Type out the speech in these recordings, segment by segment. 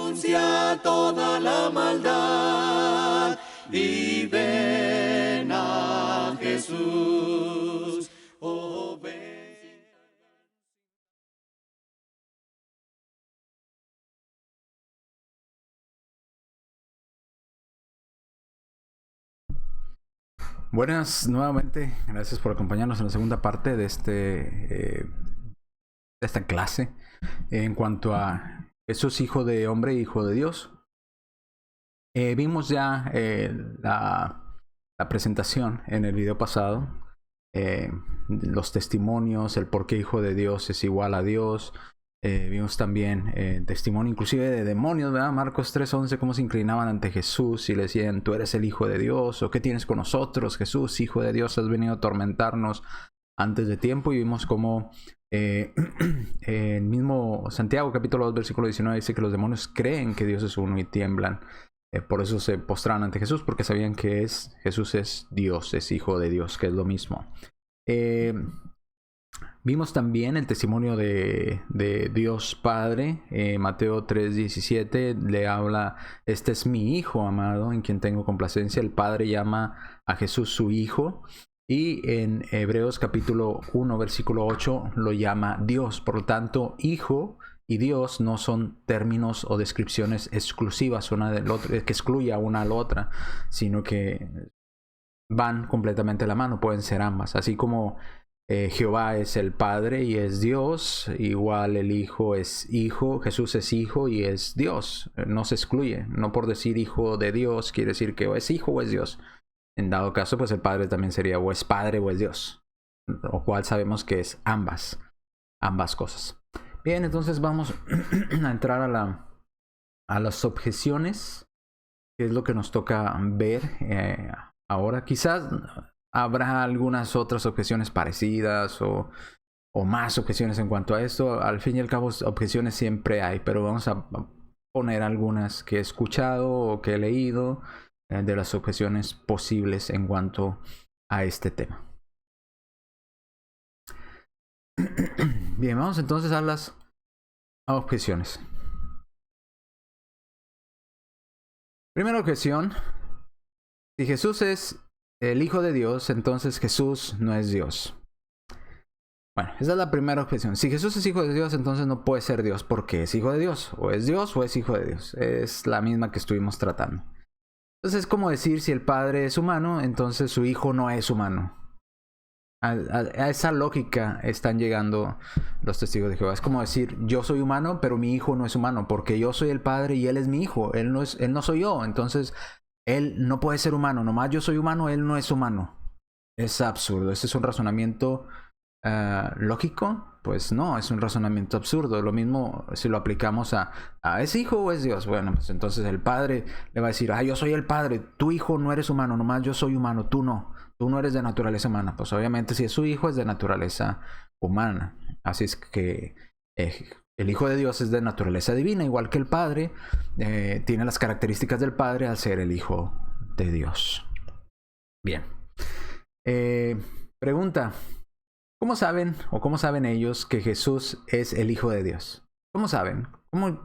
renuncia toda la maldad y ven a Jesús. Oh, ven. Buenas nuevamente, gracias por acompañarnos en la segunda parte de de esta clase en cuanto a Jesús, hijo de hombre, hijo de Dios. Vimos ya la presentación en el video pasado, los testimonios, el por qué hijo de Dios es igual a Dios. Vimos también testimonio inclusive de demonios, ¿verdad? Marcos 3:11, cómo se inclinaban ante Jesús y le decían: tú eres el Hijo de Dios, o ¿qué tienes con nosotros, Jesús, Hijo de Dios? Has venido a atormentarnos antes de tiempo. Y vimos cómo el mismo Santiago capítulo 2 versículo 19 dice que los demonios creen que Dios es uno y tiemblan. Por eso se postran ante Jesús, porque sabían que Jesús es Dios, es Hijo de Dios, que es lo mismo. Vimos también el testimonio de Dios Padre. Mateo 3:17 le habla: este es mi Hijo amado, en quien tengo complacencia. El Padre llama a Jesús su Hijo. Y en Hebreos capítulo 1 versículo 8 lo llama Dios. Por lo tanto, Hijo y Dios no son términos o descripciones exclusivas una del otro, que excluya una a la otra, sino que van completamente de la mano, pueden ser ambas. Así como Jehová es el Padre y es Dios, igual el Hijo es Hijo, Jesús es Hijo y es Dios. No se excluye. No por decir Hijo de Dios quiere decir que o es Hijo o es Dios. En dado caso, pues el Padre también sería o es Padre o es Dios, lo cual sabemos que es ambas cosas. Bien, entonces vamos a entrar a las objeciones, que es lo que nos toca ver ahora. Quizás habrá algunas otras objeciones parecidas o más objeciones en cuanto a esto. Al fin y al cabo, objeciones siempre hay, pero vamos a poner algunas que he escuchado o que he leído de las objeciones posibles en cuanto a este tema. Bien, vamos entonces a las objeciones. Primera objeción: si Jesús es el Hijo de Dios, entonces Jesús no es Dios. Bueno, esa es la primera objeción. Si Jesús es Hijo de Dios, entonces no puede ser Dios, porque es Hijo de Dios o es Hijo de Dios. Es la misma que estuvimos tratando. Entonces es como decir: si el Padre es humano, entonces su Hijo no es humano. A esa lógica están llegando los testigos de Jehová. Es como decir: yo soy humano, pero mi hijo no es humano, porque yo soy el Padre y él es mi hijo. Él no soy yo. Entonces él no puede ser humano. Nomás yo soy humano, él no es humano. Es absurdo. ¿Ese es un razonamiento lógico? Pues no, es un razonamiento absurdo. Lo mismo si lo aplicamos a ¿es hijo o es Dios? Bueno, pues entonces el Padre le va a decir: yo soy el Padre, tu hijo no eres humano, nomás yo soy humano, tú no eres de naturaleza humana. Pues obviamente si es su hijo es de naturaleza humana. Así es que el Hijo de Dios es de naturaleza divina, igual que el Padre. Tiene las características del Padre al ser el Hijo de Dios. Bien. Pregunta: ¿cómo saben ellos que Jesús es el Hijo de Dios? ¿Cómo saben?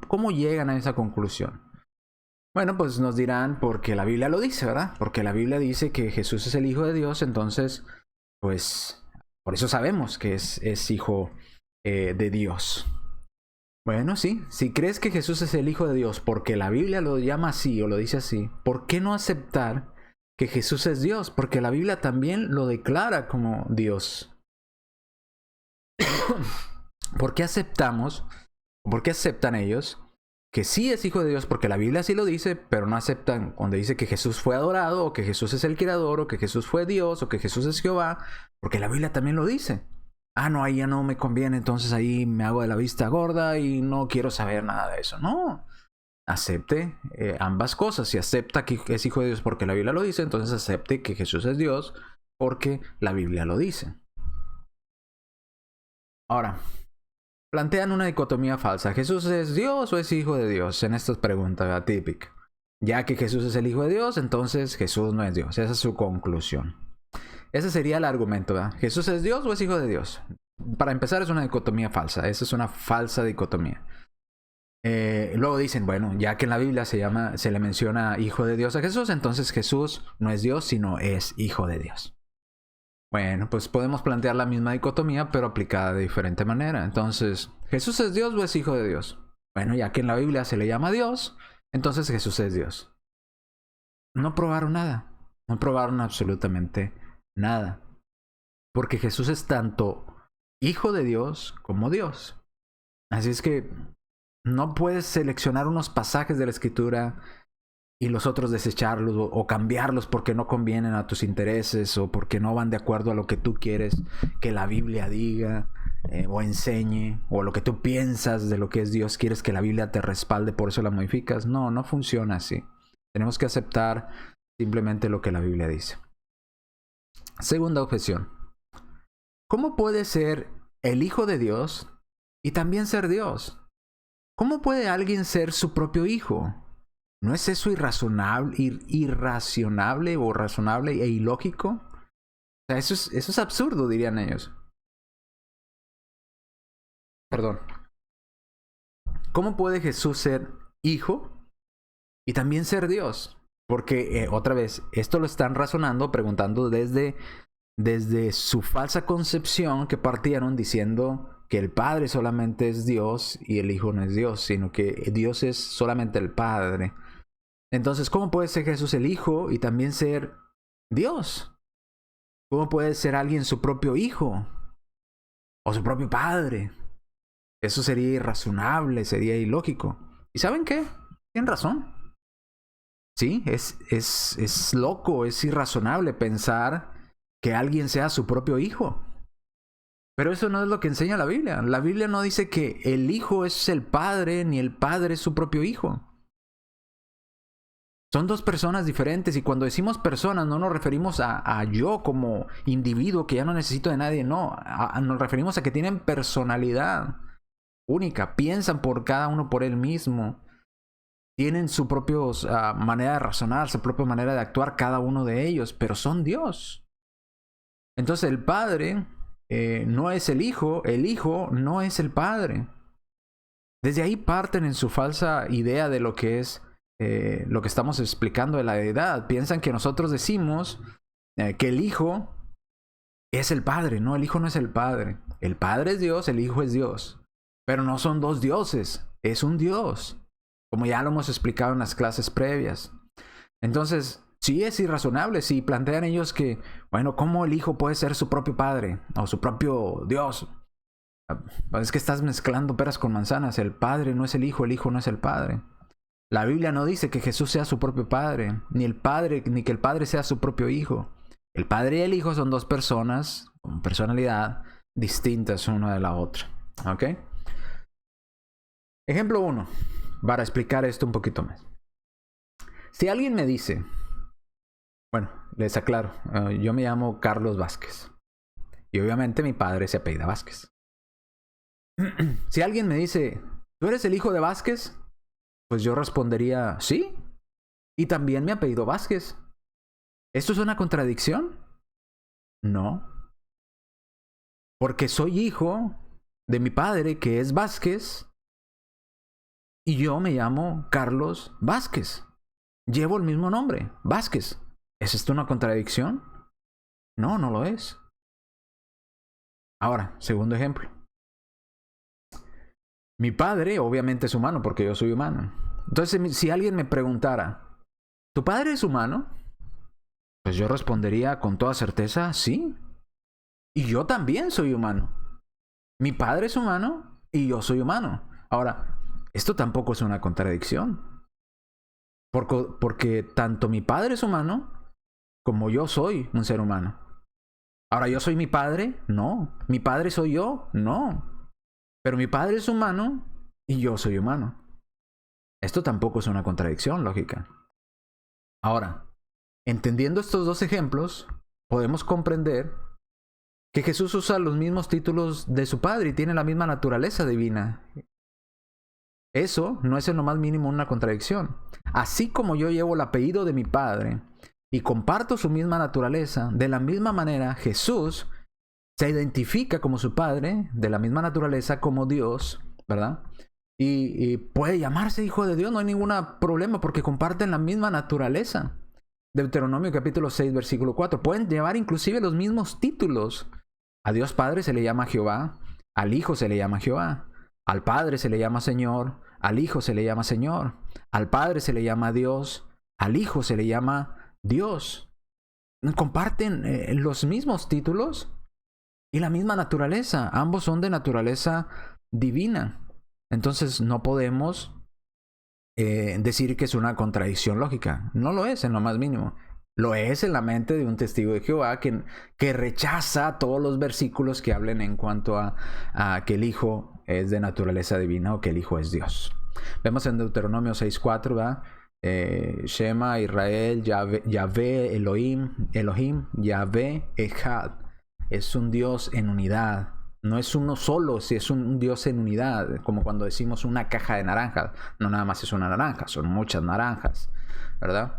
¿Cómo llegan a esa conclusión? Bueno, pues nos dirán: porque la Biblia lo dice, ¿verdad? Porque la Biblia dice que Jesús es el Hijo de Dios, entonces, pues, por eso sabemos que es Hijo de Dios. Bueno, sí, si crees que Jesús es el Hijo de Dios porque la Biblia lo llama así o lo dice así, ¿por qué no aceptar que Jesús es Dios? Porque la Biblia también lo declara como Dios. ¿Por qué aceptan ellos que sí es Hijo de Dios? Porque la Biblia sí lo dice, pero no aceptan cuando dice que Jesús fue adorado, o que Jesús es el creador, o que Jesús fue Dios, o que Jesús es Jehová, porque la Biblia también lo dice. No, ahí ya no me conviene, entonces ahí me hago de la vista gorda y no quiero saber nada de eso. No, acepte ambas cosas. Si acepta que es Hijo de Dios porque la Biblia lo dice, entonces acepte que Jesús es Dios porque la Biblia lo dice. Ahora, plantean una dicotomía falsa: ¿Jesús es Dios o es Hijo de Dios? En estas preguntas típicas. Ya que Jesús es el Hijo de Dios, entonces Jesús no es Dios. Esa es su conclusión. Ese sería el argumento, ¿verdad? ¿Jesús es Dios o es Hijo de Dios? Para empezar, es una dicotomía falsa. Esa es una falsa dicotomía. Luego dicen, bueno, ya que en la Biblia se le menciona hijo de Dios a Jesús, entonces Jesús no es Dios, sino es hijo de Dios. Bueno, pues podemos plantear la misma dicotomía, pero aplicada de diferente manera. Entonces, ¿Jesús es Dios o es hijo de Dios? Bueno, ya que en la Biblia se le llama Dios, entonces Jesús es Dios. No probaron nada. No probaron absolutamente nada. Porque Jesús es tanto hijo de Dios como Dios. Así es que no puedes seleccionar unos pasajes de la Escritura y los otros desecharlos o cambiarlos porque no convienen a tus intereses o porque no van de acuerdo a lo que tú quieres que la Biblia diga o enseñe, o lo que tú piensas de lo que es Dios, quieres que la Biblia te respalde, por eso la modificas. No, no funciona así. Tenemos que aceptar simplemente lo que la Biblia dice. Segunda objeción. ¿Cómo puede ser el Hijo de Dios y también ser Dios? ¿Cómo puede alguien ser su propio hijo? ¿No es eso irracionable o razonable e ilógico? O sea, eso es absurdo, dirían ellos. Perdón. ¿Cómo puede Jesús ser hijo y también ser Dios? Porque, otra vez, esto lo están razonando, preguntando desde su falsa concepción que partieron diciendo que el Padre solamente es Dios y el Hijo no es Dios, sino que Dios es solamente el Padre. Entonces, ¿cómo puede ser Jesús el Hijo y también ser Dios? ¿Cómo puede ser alguien su propio hijo o su propio padre? Eso sería irrazonable, sería ilógico. ¿Y saben qué? Tienen razón. Sí, es loco, es irrazonable pensar que alguien sea su propio hijo. Pero eso no es lo que enseña la Biblia. La Biblia no dice que el hijo es el padre, ni el padre es su propio hijo. Son dos personas diferentes, y cuando decimos personas no nos referimos a yo como individuo que ya no necesito de nadie, no. Nos referimos a que tienen personalidad única, piensan por cada uno por él mismo, tienen su propia manera de razonar, su propia manera de actuar cada uno de ellos, pero son Dios. Entonces el Padre no es el Hijo no es el Padre. Desde ahí parten en su falsa idea de lo que es lo que estamos explicando de la deidad. Piensan que nosotros decimos que el Hijo es el Padre. No, el Hijo no es el Padre. El Padre es Dios, el Hijo es Dios. Pero no son dos dioses, es un Dios, como ya lo hemos explicado en las clases previas. Entonces, sí es irrazonable si plantean ellos que, bueno, ¿cómo el Hijo puede ser su propio Padre o su propio Dios? Es que estás mezclando peras con manzanas. El Padre no es el Hijo no es el Padre. La Biblia no dice que Jesús sea su propio Padre, ni que el Padre sea su propio Hijo. El Padre y el Hijo son dos personas con personalidad distintas una de la otra. ¿Ok? Ejemplo 1, para explicar esto un poquito más. Si alguien me dice, bueno, les aclaro, yo me llamo Carlos Vázquez y obviamente mi padre se apellida Vázquez. Si alguien me dice, ¿tú eres el hijo de Vázquez? Pues yo respondería, sí, y también mi apellido Vázquez. ¿Esto es una contradicción? No. Porque soy hijo de mi padre, que es Vázquez, y yo me llamo Carlos Vázquez. Llevo el mismo nombre, Vázquez. ¿Es esto una contradicción? No, no lo es. Ahora, segundo ejemplo. Mi padre obviamente es humano porque yo soy humano. Entonces, si alguien me preguntara, ¿tu padre es humano? Pues yo respondería con toda certeza, sí. Y yo también soy humano. Mi padre es humano y yo soy humano. Ahora, esto tampoco es una contradicción. Porque tanto mi padre es humano como yo soy un ser humano. Ahora, ¿yo soy mi padre? No. ¿Mi padre soy yo? No. Pero mi padre es humano y yo soy humano. Esto tampoco es una contradicción lógica. Ahora, entendiendo estos dos ejemplos, podemos comprender que Jesús usa los mismos títulos de su Padre y tiene la misma naturaleza divina. Eso no es en lo más mínimo una contradicción. Así como yo llevo el apellido de mi Padre y comparto su misma naturaleza, de la misma manera Jesús se identifica como su Padre, de la misma naturaleza como Dios, ¿verdad? Y puede llamarse hijo de Dios, no hay ningún problema porque comparten la misma naturaleza. Deuteronomio capítulo 6, versículo 4. Pueden llevar inclusive los mismos títulos. A Dios Padre se le llama Jehová, al Hijo se le llama Jehová, al Padre se le llama Señor, al Hijo se le llama Señor, al Padre se le llama Dios, al Hijo se le llama Dios. Comparten los mismos títulos y la misma naturaleza. Ambos son de naturaleza divina. Entonces no podemos decir que es una contradicción lógica. No lo es en lo más mínimo. Lo es en la mente de un testigo de Jehová que rechaza todos los versículos que hablen en cuanto a que el Hijo es de naturaleza divina o que el Hijo es Dios. Vemos en Deuteronomio 6:4, ¿verdad? Shema Israel, Yahvé Elohim, Yahvé Echad. Es un Dios en unidad. No es uno solo, si es un Dios en unidad, como cuando decimos una caja de naranjas. No nada más es una naranja, son muchas naranjas, ¿verdad?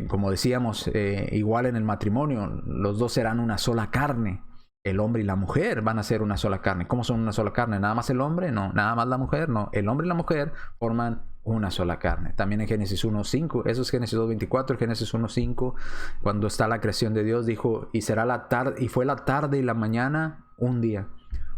Como decíamos, igual en el matrimonio, los dos serán una sola carne. El hombre y la mujer van a ser una sola carne. ¿Cómo son una sola carne? ¿Nada más el hombre? No. ¿Nada más la mujer? No. El hombre y la mujer forman una sola carne. También en Génesis 1:5, eso es Génesis 2:24, Génesis 1:5, cuando está la creación de Dios, dijo, y será la tarde, y fue la tarde y la mañana un día.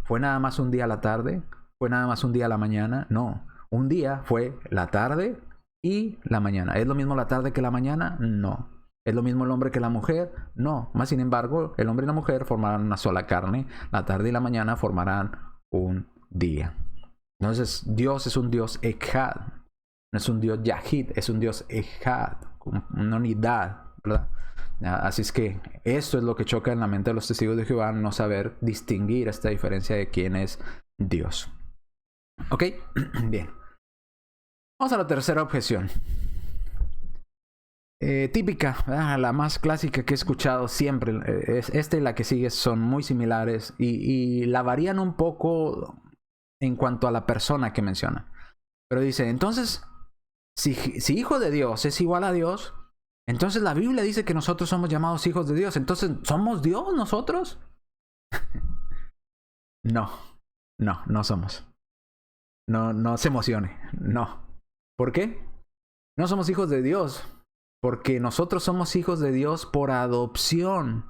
¿Fue nada más un día a la tarde? ¿Fue nada más un día a la mañana? No. Un día fue la tarde y la mañana. ¿Es lo mismo la tarde que la mañana? No. ¿Es lo mismo el hombre que la mujer? No. Más sin embargo, el hombre y la mujer formarán una sola carne. La tarde y la mañana formarán un día. Entonces, Dios es un Dios Echad. No es un Dios Yahid, es un Dios Echad. Una unidad, ¿verdad? Así es que esto es lo que choca en la mente de los testigos de Jehová, no saber distinguir esta diferencia de quién es Dios. ¿Ok? Bien. Vamos a la tercera objeción. Típica, ¿verdad? La más clásica que he escuchado siempre. Esta y la que sigue son muy similares y la varían un poco en cuanto a la persona que menciona. Pero dice, entonces, si hijo de Dios es igual a Dios, entonces la Biblia dice que nosotros somos llamados hijos de Dios. Entonces, ¿somos Dios nosotros? No somos. No se emocione. No. ¿Por qué? No somos hijos de Dios. Porque nosotros somos hijos de Dios por adopción.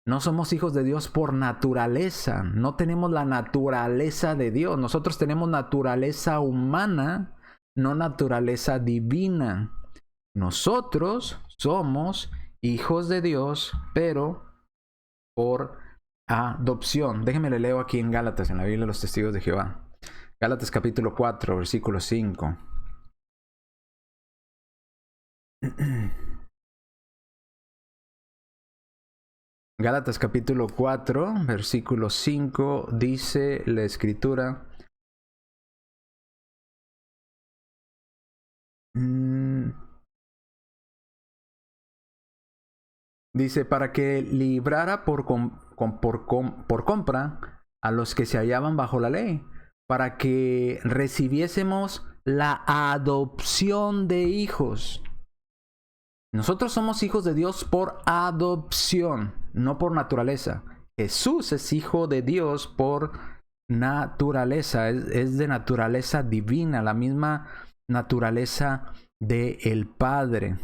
No somos hijos de Dios por naturaleza. No tenemos la naturaleza de Dios. Nosotros tenemos naturaleza humana, no naturaleza divina. Nosotros somos hijos de Dios, pero por adopción. Déjenme le leo aquí en Gálatas, en la Biblia de los Testigos de Jehová. Gálatas capítulo 4, versículo 5. Gálatas capítulo 4, versículo 5, dice la Escritura. Dice, para que librara por compra a los que se hallaban bajo la ley, para que recibiésemos la adopción de hijos. Nosotros somos hijos de Dios por adopción, no por naturaleza. Jesús es hijo de Dios por naturaleza, es de naturaleza divina, la misma naturaleza del Padre.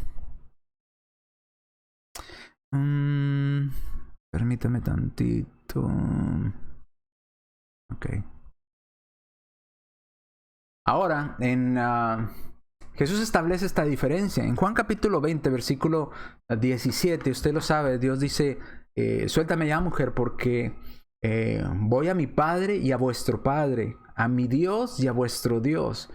Permítame tantito. Ok. Ahora, Jesús establece esta diferencia. En Juan capítulo 20, versículo 17, usted lo sabe, Dios dice, suéltame ya, mujer, porque voy a mi Padre y a vuestro Padre, a mi Dios y a vuestro Dios.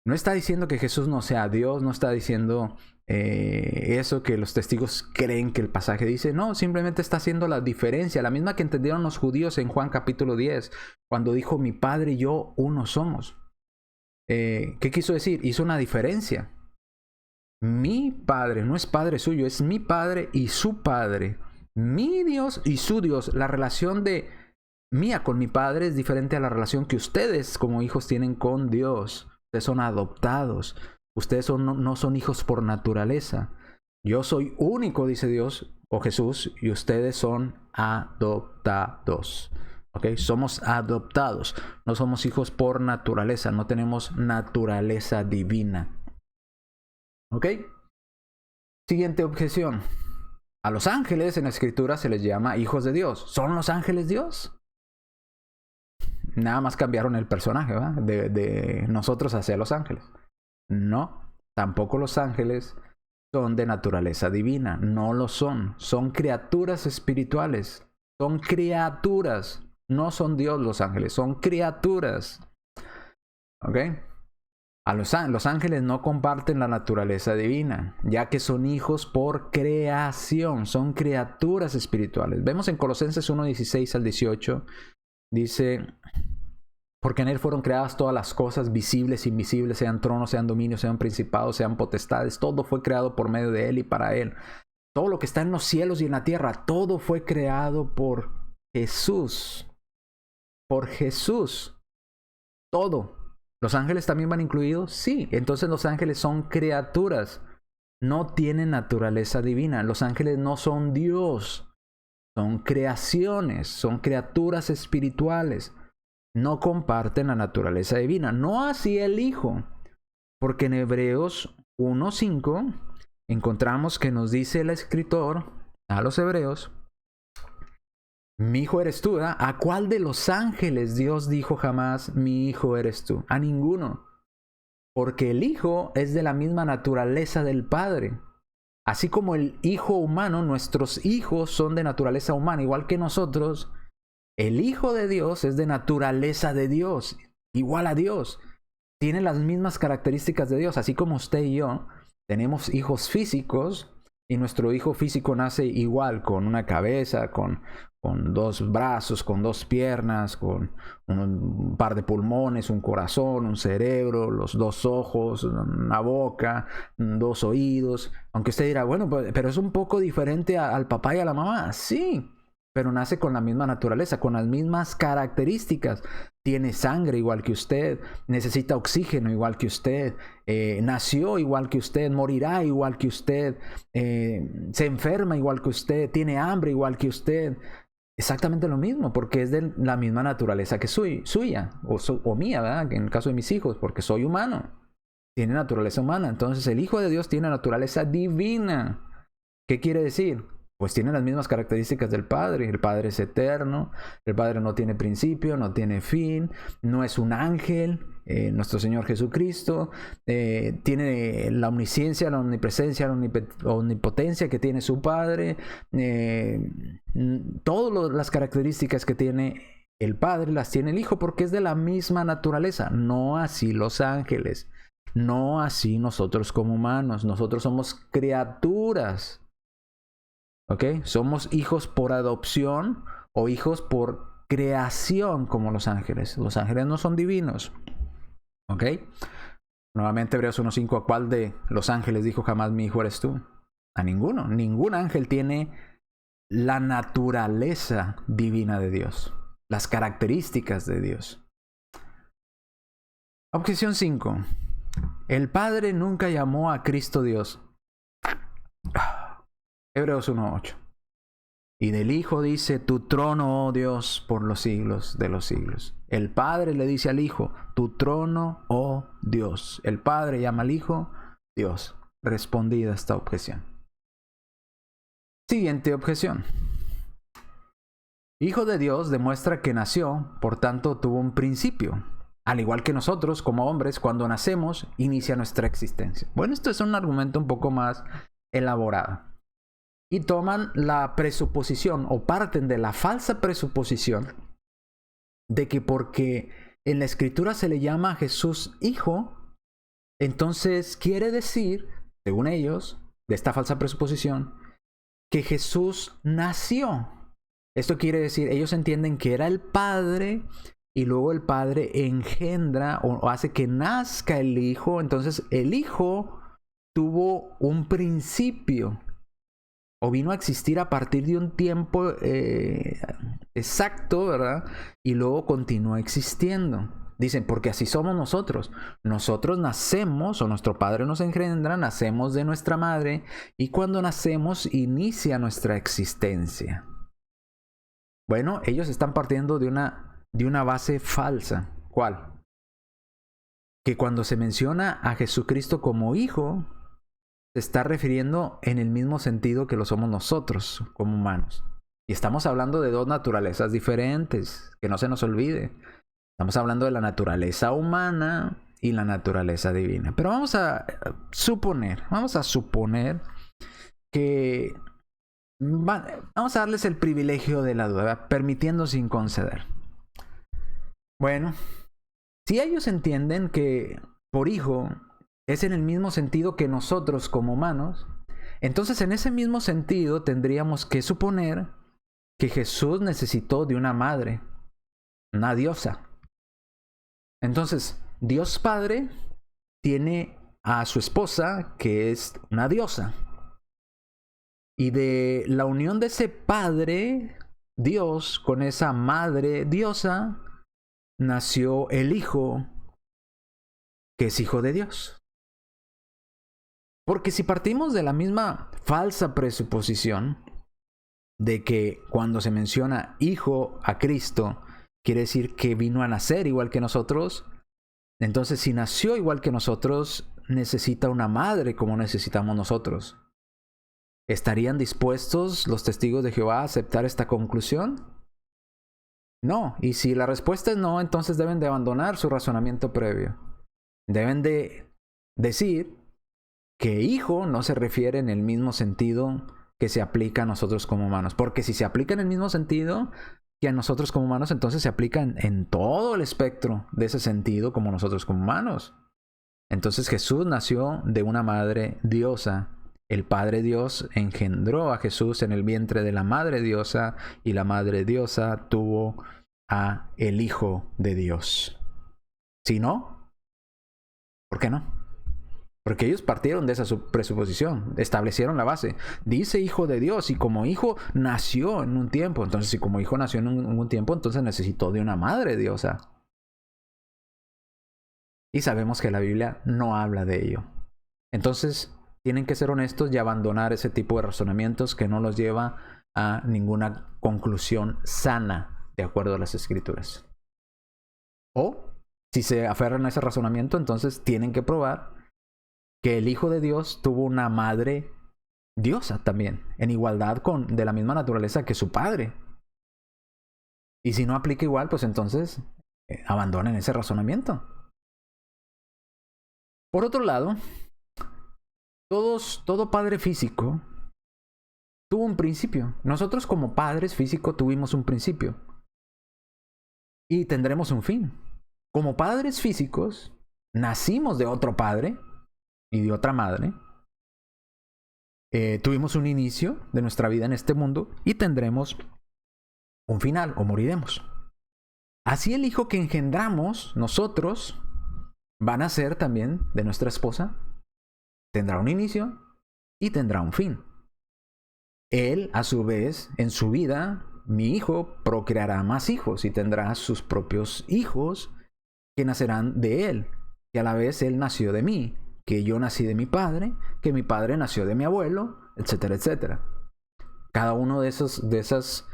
No está diciendo que Jesús no sea Dios, no está diciendo eso que los testigos creen que el pasaje dice. No, simplemente está haciendo la diferencia, la misma que entendieron los judíos en Juan capítulo 10, cuando dijo, mi Padre y yo uno somos. ¿Qué quiso decir? Hizo una diferencia. Mi Padre no es Padre suyo, es mi Padre y su Padre. Mi Dios y su Dios. La relación de mía con mi Padre es diferente a la relación que ustedes como hijos tienen con Dios. Ustedes son adoptados. Ustedes no son hijos por naturaleza. Yo soy único, dice Dios o Jesús, y ustedes son adoptados. ¿Ok? Somos adoptados. No somos hijos por naturaleza. No tenemos naturaleza divina. ¿Ok? Siguiente objeción. A los ángeles en la escritura se les llama hijos de Dios. ¿Son los ángeles Dios? Nada más cambiaron el personaje, ¿verdad? De nosotros hacia los ángeles. No, tampoco los ángeles son de naturaleza divina. No lo son. Son criaturas espirituales. Son criaturas. No son Dios los ángeles. Son criaturas. ¿Ok? Los ángeles no comparten la naturaleza divina, ya que son hijos por creación. Son criaturas espirituales. Vemos en Colosenses 1:16 al 18. Dice: porque en él fueron creadas todas las cosas, visibles, invisibles, sean tronos, sean dominios, sean principados, sean potestades. Todo fue creado por medio de él y para él. Todo lo que está en los cielos y en la tierra, todo fue creado por Jesús. Por Jesús. Todo. ¿Los ángeles también van incluidos? Sí. Entonces los ángeles son criaturas. No tienen naturaleza divina. Los ángeles no son Dios. Son creaciones. Son criaturas espirituales. No comparten la naturaleza divina. No así el Hijo. Porque en Hebreos 1:5 encontramos que nos dice el escritor a los hebreos: mi hijo eres tú, ¿verdad? ¿A cuál de los ángeles Dios dijo jamás, mi hijo eres tú? A ninguno. Porque el Hijo es de la misma naturaleza del Padre. Así como el Hijo humano, nuestros hijos son de naturaleza humana, igual que nosotros. El Hijo de Dios es de naturaleza de Dios, igual a Dios. Tiene las mismas características de Dios, así como usted y yo tenemos hijos físicos, y nuestro hijo físico nace igual, con una cabeza, con 2 brazos, con 2 piernas, con un par de pulmones, un corazón, un cerebro, los 2 ojos, una boca, 2 oídos. Aunque usted dirá, bueno, pero es un poco diferente al papá y a la mamá. Sí, pero nace con la misma naturaleza, con las mismas características. Tiene sangre igual que usted, necesita oxígeno igual que usted, nació igual que usted, morirá igual que usted, se enferma igual que usted, tiene hambre igual que usted. Exactamente lo mismo, porque es de la misma naturaleza que suya, o mía, ¿verdad? En el caso de mis hijos, porque soy humano. Tiene naturaleza humana. Entonces el Hijo de Dios tiene naturaleza divina. ¿Qué quiere decir? Pues tiene las mismas características del Padre. El Padre es eterno, el Padre no tiene principio, no tiene fin, no es un ángel. Nuestro Señor Jesucristo tiene la omnisciencia, la omnipresencia, la omnipotencia que tiene su Padre. Todas las características que tiene el Padre las tiene el Hijo, porque es de la misma naturaleza. No así los ángeles, no así nosotros como humanos. Nosotros somos criaturas. ¿Ok? Somos hijos por adopción o hijos por creación como los ángeles. Los ángeles no son divinos. ¿Ok? Nuevamente Hebreos 1:5. ¿A cuál de los ángeles dijo jamás mi hijo eres tú? A ninguno. Ningún ángel tiene la naturaleza divina de Dios. Las características de Dios. Objeción 5. El Padre nunca llamó a Cristo Dios. Hebreos 1:8. Y del Hijo dice, tu trono, oh Dios, por los siglos de los siglos. El Padre le dice al Hijo, tu trono, oh Dios. El Padre llama al Hijo Dios. Respondida esta objeción. Siguiente objeción. Hijo de Dios demuestra que nació, por tanto tuvo un principio. Al igual que nosotros, como hombres, cuando nacemos, inicia nuestra existencia. Bueno, esto es un argumento un poco más elaborado. Y toman la presuposición o parten de la falsa presuposición de que porque en la escritura se le llama a Jesús hijo, entonces quiere decir, según ellos, de esta falsa presuposición, que Jesús nació. Esto quiere decir, ellos entienden que era el Padre y luego el Padre engendra o hace que nazca el Hijo. Entonces el Hijo tuvo un principio. O vino a existir a partir de un tiempo exacto, ¿verdad? Y luego continúa existiendo. Dicen, porque así somos nosotros. Nosotros nacemos, o nuestro Padre nos engendra, nacemos de nuestra madre, y cuando nacemos inicia nuestra existencia. Bueno, ellos están partiendo de una base falsa. ¿Cuál? Que cuando se menciona a Jesucristo como hijo, se está refiriendo en el mismo sentido que lo somos nosotros como humanos. Y estamos hablando de dos naturalezas diferentes, que no se nos olvide. Estamos hablando de la naturaleza humana y la naturaleza divina. Pero vamos a suponer que vamos a darles el privilegio de la duda, permitiendo sin conceder. Bueno, si ellos entienden que por hijo es en el mismo sentido que nosotros como humanos, entonces en ese mismo sentido tendríamos que suponer que Jesús necesitó de una madre, una diosa. Entonces, Dios Padre tiene a su esposa, que es una diosa. Y de la unión de ese Padre, Dios, con esa madre diosa, nació el Hijo, que es Hijo de Dios. Porque si partimos de la misma falsa presuposición de que cuando se menciona Hijo a Cristo, quiere decir que vino a nacer igual que nosotros, entonces si nació igual que nosotros, necesita una madre como necesitamos nosotros. ¿Estarían dispuestos los testigos de Jehová a aceptar esta conclusión? No, y si la respuesta es no, entonces deben de abandonar su razonamiento previo. Deben de decir que hijo no se refiere en el mismo sentido que se aplica a nosotros como humanos. Porque si se aplica en el mismo sentido que a nosotros como humanos, entonces se aplica en todo el espectro de ese sentido como nosotros como humanos. Entonces Jesús nació de una madre diosa. El Padre Dios engendró a Jesús en el vientre de la Madre Diosa y la Madre Diosa tuvo a el Hijo de Dios. Si no, ¿por qué no? Porque ellos partieron de esa presuposición, establecieron la base. Dice Hijo de Dios y como hijo nació en un tiempo. Entonces si como hijo nació en un tiempo, entonces necesitó de una Madre Diosa. Y sabemos que la Biblia no habla de ello. Entonces tienen que ser honestos y abandonar ese tipo de razonamientos que no los lleva a ninguna conclusión sana de acuerdo a las Escrituras. O, si se aferran a ese razonamiento, entonces tienen que probar que el Hijo de Dios tuvo una madre diosa también, en igualdad de la misma naturaleza que su Padre. Y si no aplica igual, pues entonces abandonen ese razonamiento. Por otro lado, todo padre físico tuvo un principio. Nosotros como padres físicos tuvimos un principio. Y tendremos un fin. Como padres físicos, nacimos de otro padre y de otra madre. Tuvimos un inicio de nuestra vida en este mundo y tendremos un final o moriremos. Así el hijo que engendramos nosotros va a nacer también de nuestra esposa. Tendrá un inicio y tendrá un fin. Él, a su vez, en su vida, mi hijo procreará más hijos y tendrá sus propios hijos que nacerán de él, que a la vez él nació de mí, que yo nací de mi padre, que mi padre nació de mi abuelo, etcétera, etcétera. Cada uno de esas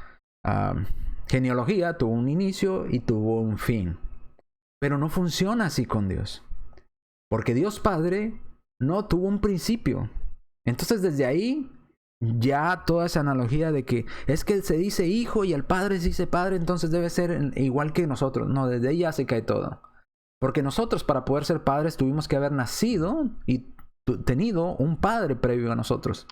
genealogía tuvo un inicio y tuvo un fin. Pero no funciona así con Dios. Porque Dios Padre no tuvo un principio. Entonces desde ahí ya toda esa analogía de que es que se dice hijo y el padre se dice padre, entonces debe ser igual que nosotros. No, desde ahí ya se cae todo. Porque nosotros para poder ser padres tuvimos que haber nacido y tenido un padre previo a nosotros.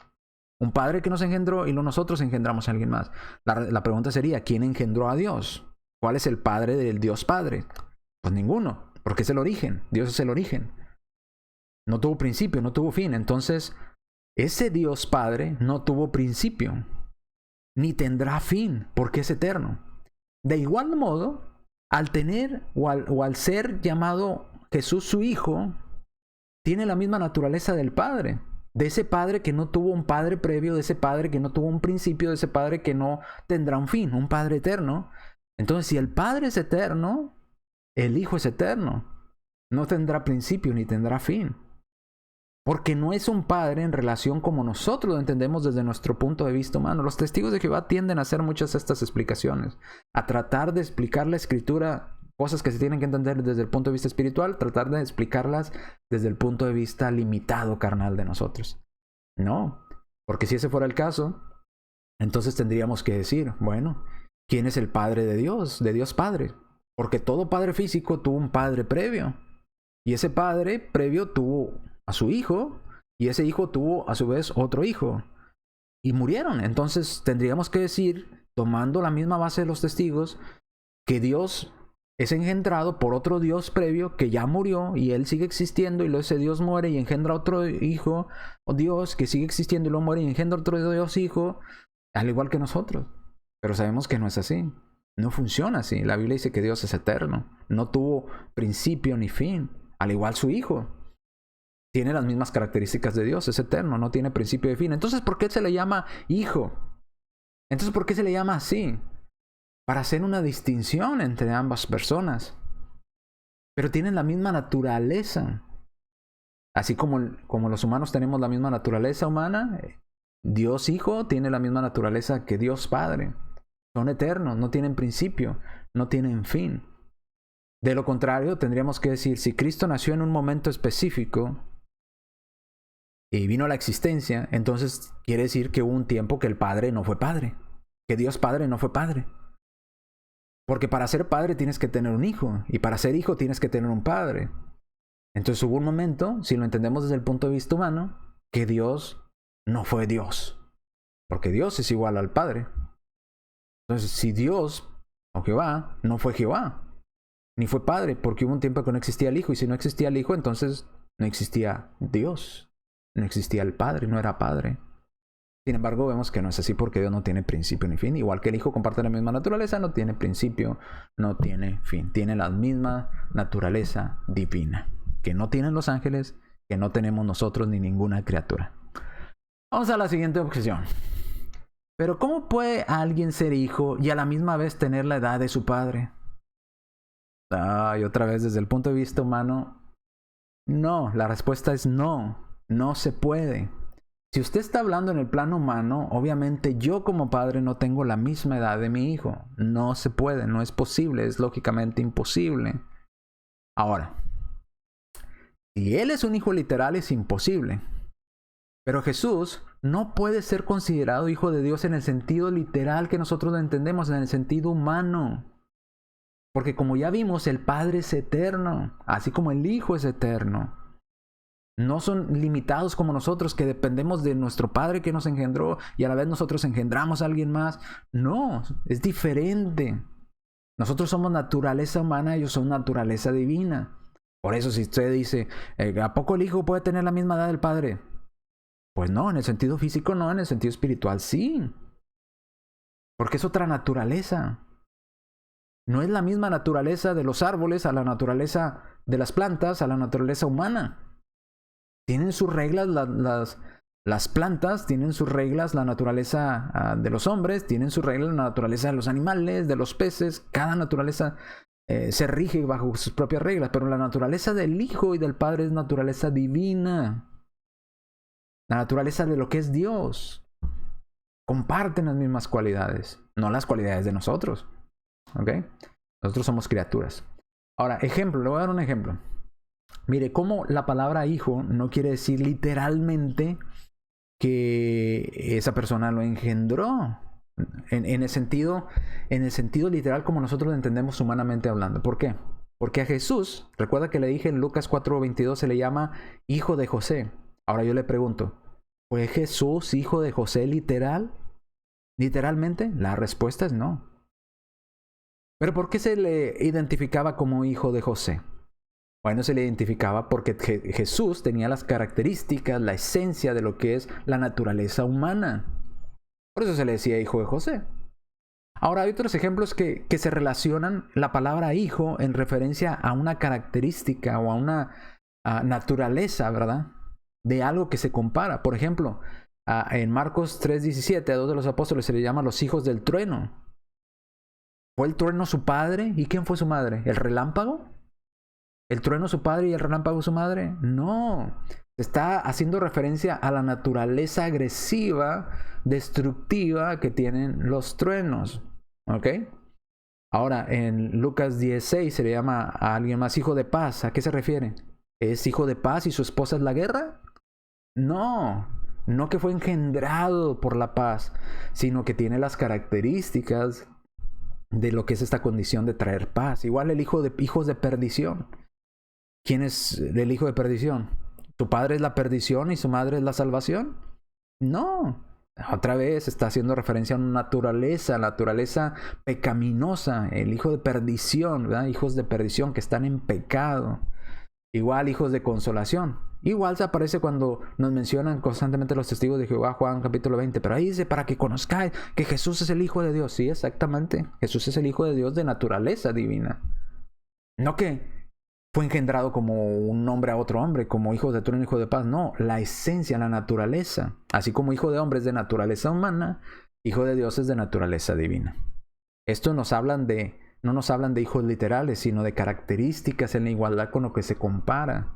Un padre que nos engendró y nosotros engendramos a alguien más. La pregunta sería, ¿quién engendró a Dios? ¿Cuál es el padre del Dios Padre? Pues ninguno, porque es el origen. Dios es el origen. No tuvo principio, no tuvo fin. Entonces, ese Dios Padre no tuvo principio, ni tendrá fin, porque es eterno. De igual modo, al tener o al ser llamado Jesús su Hijo, tiene la misma naturaleza del Padre. De ese Padre que no tuvo un Padre previo, de ese Padre que no tuvo un principio, de ese Padre que no tendrá un fin, un Padre eterno. Entonces, si el Padre es eterno, el Hijo es eterno. No tendrá principio ni tendrá fin. Porque no es un padre en relación como nosotros lo entendemos desde nuestro punto de vista humano. Los testigos de Jehová tienden a hacer muchas de estas explicaciones, a tratar de explicar la escritura, cosas que se tienen que entender desde el punto de vista espiritual, tratar de explicarlas desde el punto de vista limitado, carnal de nosotros. No, porque si ese fuera el caso, entonces tendríamos que decir, bueno, ¿quién es el Padre de Dios Padre? Porque todo padre físico tuvo un padre previo. Y ese padre previo tuvo a su hijo, y ese hijo tuvo a su vez otro hijo. Y murieron. Entonces tendríamos que decir, tomando la misma base de los testigos, que Dios es engendrado por otro Dios previo que ya murió y él sigue existiendo, y luego ese Dios muere y engendra otro hijo, o Dios que sigue existiendo y luego muere y engendra otro Dios hijo, al igual que nosotros. Pero sabemos que no es así. No funciona así. La Biblia dice que Dios es eterno. No tuvo principio ni fin. Al igual su hijo. Tiene las mismas características de Dios. Es eterno. No tiene principio ni fin. Entonces, ¿por qué se le llama hijo? Entonces, ¿por qué se le llama así? Para hacer una distinción entre ambas personas. Pero tienen la misma naturaleza. Así como los humanos tenemos la misma naturaleza humana, Dios Hijo tiene la misma naturaleza que Dios Padre. Son eternos, no tienen principio, no tienen fin. De lo contrario, tendríamos que decir, si Cristo nació en un momento específico y vino a la existencia, entonces quiere decir que hubo un tiempo que el Padre no fue Padre, que Dios Padre no fue Padre. Porque para ser padre tienes que tener un hijo, y para ser hijo tienes que tener un padre. Entonces hubo un momento, si lo entendemos desde el punto de vista humano, que Dios no fue Dios. Porque Dios es igual al Padre. Entonces, si Dios, o Jehová, no fue Jehová, ni fue Padre, porque hubo un tiempo que no existía el Hijo, y si no existía el Hijo, entonces no existía Dios, no existía el Padre, no era Padre. Sin embargo, vemos que no es así porque Dios no tiene principio ni fin. Igual que el Hijo comparte la misma naturaleza, no tiene principio, no tiene fin. Tiene la misma naturaleza divina, que no tienen los ángeles, que no tenemos nosotros ni ninguna criatura. Vamos a la siguiente objeción. Pero ¿cómo puede alguien ser hijo y a la misma vez tener la edad de su padre? Y otra vez, desde el punto de vista humano, no. La respuesta es no. No se puede. Si usted está hablando en el plano humano, obviamente yo como padre no tengo la misma edad de mi hijo. No se puede, no es posible, es lógicamente imposible. Ahora, si él es un hijo literal, es imposible. Pero Jesús no puede ser considerado hijo de Dios en el sentido literal que nosotros lo entendemos, en el sentido humano. Porque como ya vimos, el Padre es eterno, así como el Hijo es eterno. No son limitados como nosotros, que dependemos de nuestro Padre que nos engendró y a la vez nosotros engendramos a alguien más. No, es diferente. Nosotros somos naturaleza humana, ellos son naturaleza divina. Por eso si usted dice, ¿a poco el Hijo puede tener la misma edad del Padre? Pues no, en el sentido físico no, en el sentido espiritual sí. Porque es otra naturaleza. No es la misma naturaleza de los árboles a la naturaleza de las plantas, a la naturaleza humana. Tienen sus reglas las plantas, tienen sus reglas la naturaleza de los hombres, tienen sus reglas la naturaleza de los animales, de los peces. Cada naturaleza se rige bajo sus propias reglas, pero la naturaleza del Hijo y del Padre es naturaleza divina. La naturaleza de lo que es Dios. Comparten las mismas cualidades, no las cualidades de nosotros. ¿Ok? Nosotros somos criaturas. Ahora, ejemplo, le voy a dar un ejemplo. Mire, cómo la palabra hijo no quiere decir literalmente que esa persona lo engendró. En el sentido literal como nosotros lo entendemos humanamente hablando. ¿Por qué? Porque a Jesús, recuerda que le dije en Lucas 4:22, se le llama hijo de José. Ahora yo le pregunto, ¿fue Jesús hijo de José literalmente? La respuesta es no. ¿Pero por qué se le identificaba como hijo de José? Bueno, se le identificaba porque Jesús tenía las características, la esencia de lo que es la naturaleza humana. Por eso se le decía hijo de José. Ahora hay otros ejemplos que se relacionan la palabra hijo en referencia a una característica o a una naturaleza, ¿verdad? De algo que se compara. Por ejemplo, en Marcos 3:17 a dos de los apóstoles se le llama los hijos del trueno. ¿Fue el trueno su padre? ¿Y quién fue su madre? ¿El relámpago? ¿El trueno su padre y el relámpago su madre? No. Está haciendo referencia a la naturaleza agresiva, destructiva que tienen los truenos. ¿Ok? Ahora, en Lucas 16 se le llama a alguien más hijo de paz. ¿A qué se refiere? ¿Es hijo de paz y su esposa es la guerra? No, no que fue engendrado por la paz, sino que tiene las características de lo que es esta condición de traer paz. Igual el hijos de perdición. ¿Quién es el hijo de perdición? ¿Tu padre es la perdición y su madre es la salvación? No. Otra vez está haciendo referencia a una naturaleza pecaminosa, el hijo de perdición, ¿verdad? Hijos de perdición que están en pecado. Igual hijos de consolación. Igual se aparece cuando nos mencionan constantemente los testigos de Jehová, Juan capítulo 20. Pero ahí dice, para que conozcáis que Jesús es el Hijo de Dios. Sí, exactamente. Jesús es el Hijo de Dios de naturaleza divina. No que fue engendrado como un hombre a otro hombre, como hijo de trueno, hijo de paz. No, la esencia, la naturaleza. Así como hijo de hombre es de naturaleza humana, hijo de Dios es de naturaleza divina. Esto no nos hablan de hijos literales, sino de características en la igualdad con lo que se compara.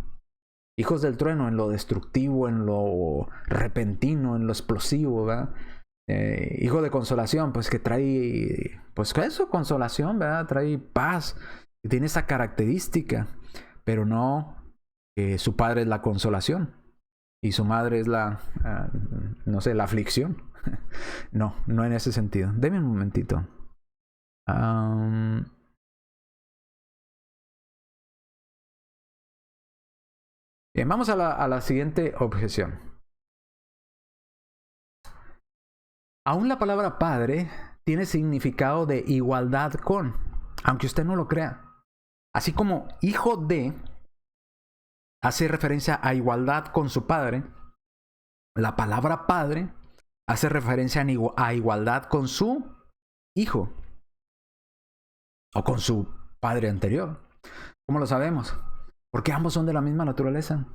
Hijos del trueno en lo destructivo, en lo repentino, en lo explosivo, ¿verdad? Hijo de consolación, pues que trae, pues eso, consolación, ¿verdad? Trae paz. Tiene esa característica, pero no que su padre es la consolación y su madre es la, no sé, la aflicción. No en ese sentido. Deme un momentito. Bien, vamos a la siguiente objeción. Aún la palabra padre tiene significado de igualdad con, aunque usted no lo crea. Así como hijo de hace referencia a igualdad con su padre, la palabra padre hace referencia a igualdad con su hijo o con su padre anterior. ¿Cómo lo sabemos? Porque ambos son de la misma naturaleza.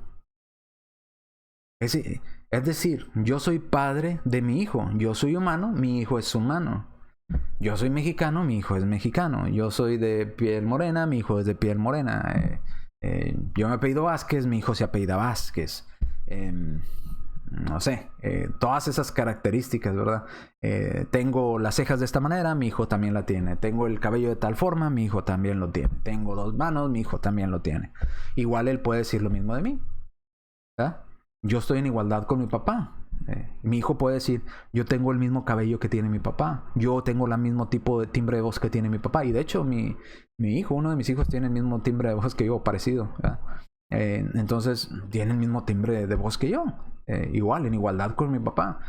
Es decir, yo soy padre de mi hijo. Yo soy humano, mi hijo es humano. Yo soy mexicano, mi hijo es mexicano. Yo soy de piel morena, mi hijo es de piel morena. Yo me apellido Vázquez, mi hijo se apellida Vázquez. No sé, todas esas características, ¿verdad? Tengo las cejas de esta manera, mi hijo también la tiene. Tengo el cabello de tal forma, mi hijo también lo tiene. Tengo 2 manos, mi hijo también lo tiene. Igual él puede decir lo mismo de mí, ¿verdad? Yo estoy en igualdad con mi papá. Mi hijo puede decir, yo tengo el mismo cabello que tiene mi papá. Yo tengo el mismo tipo de timbre de voz que tiene mi papá. Y de hecho, mi hijo, uno de mis hijos, tiene el mismo timbre de voz que yo, parecido, ¿verdad? Entonces, tiene el mismo timbre de voz que yo. Igual, en igualdad con mi papá.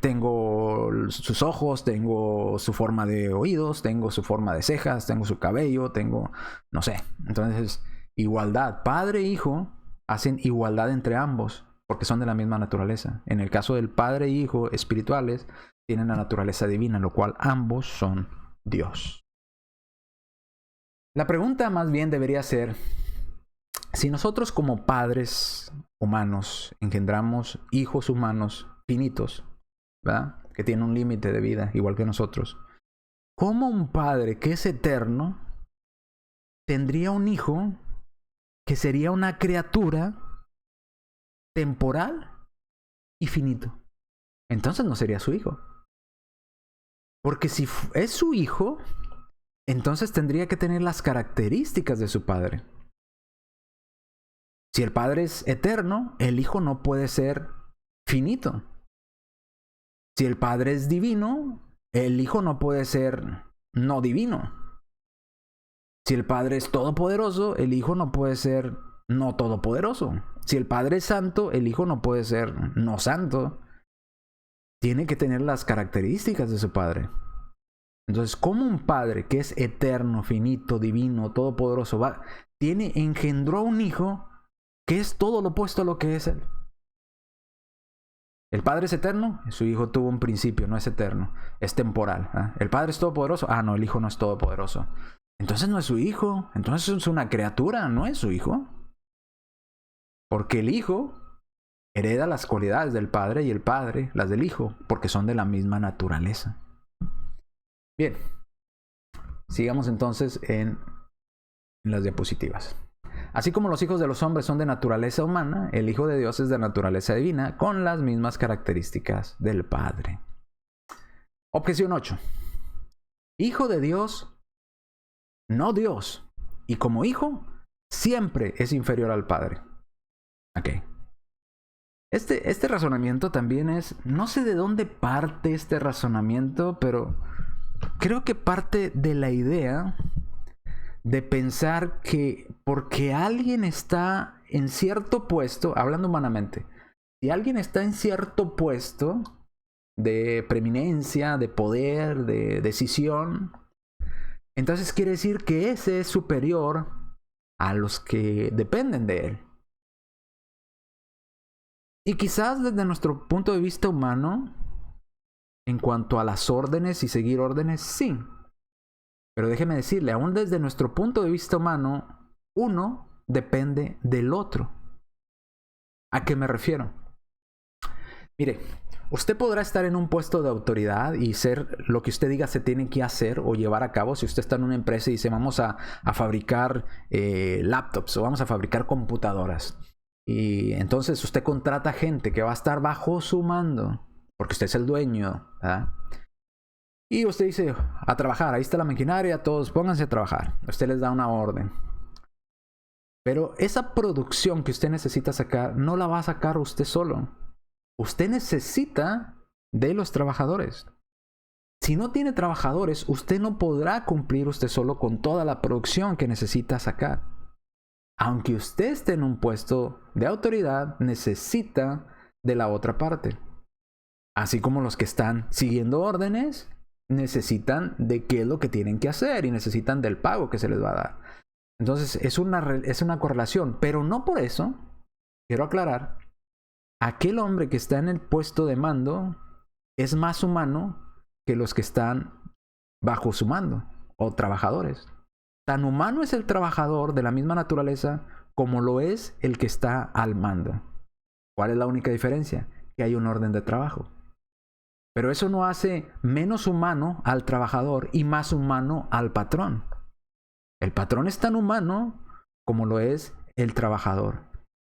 Tengo sus ojos, tengo su forma de oídos, tengo su forma de cejas, tengo su cabello, tengo, no sé. Entonces, igualdad. Padre e hijo hacen igualdad entre ambos, porque son de la misma naturaleza. En el caso del padre e hijo espirituales, tienen la naturaleza divina, lo cual ambos son Dios. La pregunta más bien debería ser, si nosotros como padres humanos engendramos hijos humanos finitos, ¿verdad? Que tienen un límite de vida, igual que nosotros, ¿cómo un padre que es eterno tendría un hijo que sería una criatura temporal y finito? Entonces no sería su hijo. Porque si es su hijo, entonces tendría que tener las características de su padre. Si el padre es eterno, el hijo no puede ser finito. Si el padre es divino, el hijo no puede ser no divino. Si el padre es todopoderoso, el hijo no puede ser no todopoderoso. Si el padre es santo, el hijo no puede ser no santo. Tiene que tener las características de su padre. Entonces, ¿cómo un padre que es eterno, finito, divino, todopoderoso, engendró un hijo que es todo lo opuesto a lo que es él? El padre es eterno, su hijo tuvo un principio, no es eterno, es temporal. El padre es todopoderoso, no, el hijo no es todopoderoso. Entonces no es su hijo, entonces es una criatura, no es su hijo. Porque el hijo hereda las cualidades del padre y el padre las del hijo, porque son de la misma naturaleza. Bien, sigamos entonces en las diapositivas. Así como los hijos de los hombres son de naturaleza humana, el Hijo de Dios es de naturaleza divina, con las mismas características del Padre. Objeción 8. Hijo de Dios, no Dios. Y como hijo, siempre es inferior al Padre. Ok. Este razonamiento también es... No sé de dónde parte este razonamiento, pero creo que parte de la idea de pensar que porque alguien está en cierto puesto, hablando humanamente, si alguien está en cierto puesto de preeminencia, de poder, de decisión, entonces quiere decir que ese es superior a los que dependen de él. Y quizás desde nuestro punto de vista humano, en cuanto a las órdenes y seguir órdenes, sí. Pero déjeme decirle, aún desde nuestro punto de vista humano, uno depende del otro. ¿A qué me refiero? Mire, usted podrá estar en un puesto de autoridad y ser lo que usted diga se tiene que hacer o llevar a cabo. Si usted está en una empresa y dice vamos a fabricar laptops o vamos a fabricar computadoras. Y entonces usted contrata gente que va a estar bajo su mando, porque usted es el dueño, ¿verdad? Y usted dice, a trabajar, ahí está la maquinaria, todos pónganse a trabajar. Usted les da una orden. Pero esa producción que usted necesita sacar, no la va a sacar usted solo. Usted necesita de los trabajadores. Si no tiene trabajadores, usted no podrá cumplir usted solo con toda la producción que necesita sacar. Aunque usted esté en un puesto de autoridad, necesita de la otra parte. Así como los que están siguiendo órdenes, necesitan de qué es lo que tienen que hacer y necesitan del pago que se les va a dar. Entonces es una correlación, pero no por eso, quiero aclarar, aquel hombre que está en el puesto de mando es más humano que los que están bajo su mando o trabajadores. Tan humano es el trabajador de la misma naturaleza como lo es el que está al mando. ¿Cuál es la única diferencia? Que hay un orden de trabajo. Pero eso no hace menos humano al trabajador y más humano al patrón. El patrón es tan humano como lo es el trabajador.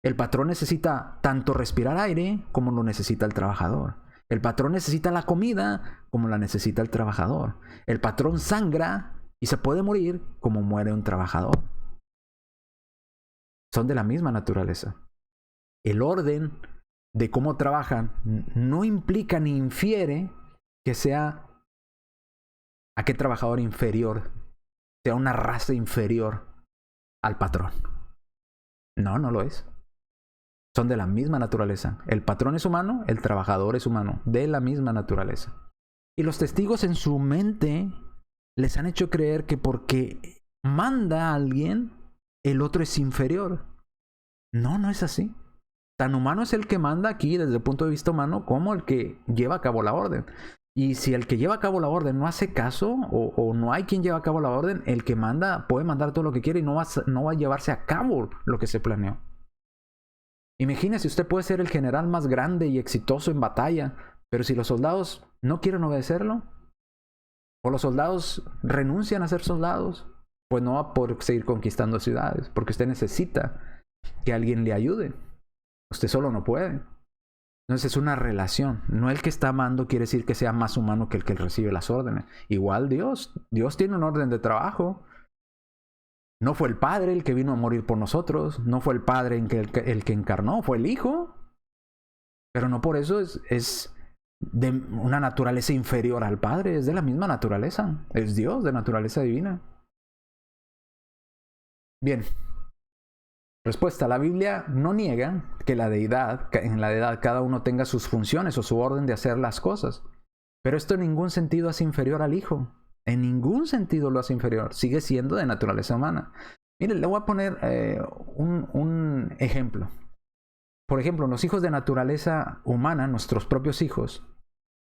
El patrón necesita tanto respirar aire como lo necesita el trabajador. El patrón necesita la comida como la necesita el trabajador. El patrón sangra y se puede morir como muere un trabajador. Son de la misma naturaleza. El orden de cómo trabajan no implica ni infiere que sea a qué trabajador inferior, sea una raza inferior al patrón. No, no lo es. Son de la misma naturaleza. El patrón es humano, el trabajador es humano, de la misma naturaleza. Y los testigos en su mente les han hecho creer que porque manda a alguien, el otro es inferior. No, no es así. Tan humano es el que manda aquí desde el punto de vista humano como el que lleva a cabo la orden. Y si el que lleva a cabo la orden no hace caso o no hay quien lleva a cabo la orden, el que manda puede mandar todo lo que quiere y no va a llevarse a cabo lo que se planeó. Imagínese, usted puede ser el general más grande y exitoso en batalla, pero si los soldados no quieren obedecerlo, o los soldados renuncian a ser soldados, pues no va a poder seguir conquistando ciudades, porque usted necesita que alguien le ayude. Usted solo no puede. Entonces es una relación. No el que está amando quiere decir que sea más humano que el que recibe las órdenes. Igual Dios tiene un orden de trabajo. No fue el Padre el que vino a morir por nosotros. No fue el Padre el que encarnó. Fue el Hijo. Pero no por eso es de una naturaleza inferior al Padre. Es de la misma naturaleza. Es Dios de naturaleza divina. Bien. Respuesta. La Biblia no niega que en la deidad cada uno tenga sus funciones o su orden de hacer las cosas. Pero esto en ningún sentido hace inferior al Hijo. En ningún sentido lo hace inferior. Sigue siendo de naturaleza humana. Miren, le voy a poner un ejemplo. Por ejemplo, los hijos de naturaleza humana, nuestros propios hijos,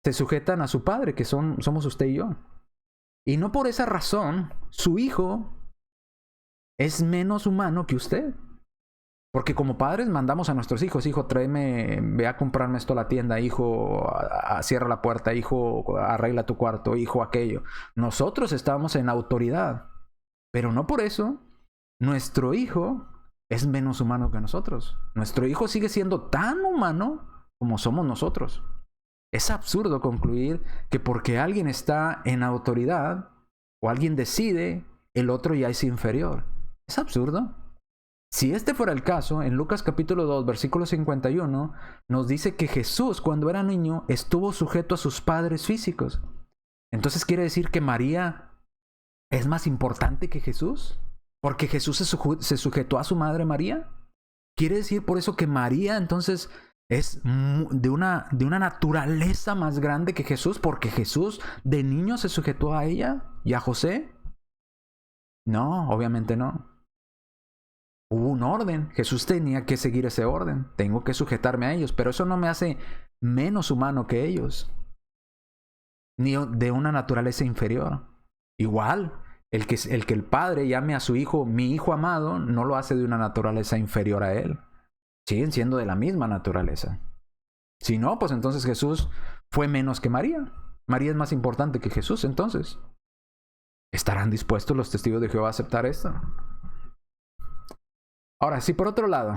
se sujetan a su padre, que somos usted y yo. Y no por esa razón, su hijo es menos humano que usted. Porque como padres mandamos a nuestros hijos, hijo, tráeme, ve a comprarme esto a la tienda, hijo, cierra la puerta, hijo, arregla tu cuarto, hijo, aquello. Nosotros estamos en autoridad, pero no por eso nuestro hijo es menos humano que nosotros. Nuestro hijo sigue siendo tan humano como somos nosotros. Es absurdo concluir que porque alguien está en autoridad o alguien decide, el otro ya es inferior. Es absurdo. Si este fuera el caso, en Lucas capítulo 2, versículo 51, nos dice que Jesús, cuando era niño, estuvo sujeto a sus padres físicos. Entonces, ¿quiere decir que María es más importante que Jesús? ¿Porque Jesús se sujetó a su madre María? ¿Quiere decir por eso que María entonces es de una naturaleza más grande que Jesús? ¿Porque Jesús de niño se sujetó a ella y a José? No, obviamente no. Hubo un orden. Jesús tenía que seguir ese orden. Tengo que sujetarme a ellos, pero eso no me hace menos humano que ellos, ni de una naturaleza inferior. Igual, el que el padre llame a su hijo mi hijo amado, no lo hace de una naturaleza inferior a él. Siguen siendo de la misma naturaleza. Si no, pues entonces Jesús fue menos que María. María es más importante que Jesús, entonces. ¿Estarán dispuestos los testigos de Jehová a aceptar esto? Ahora, si por otro lado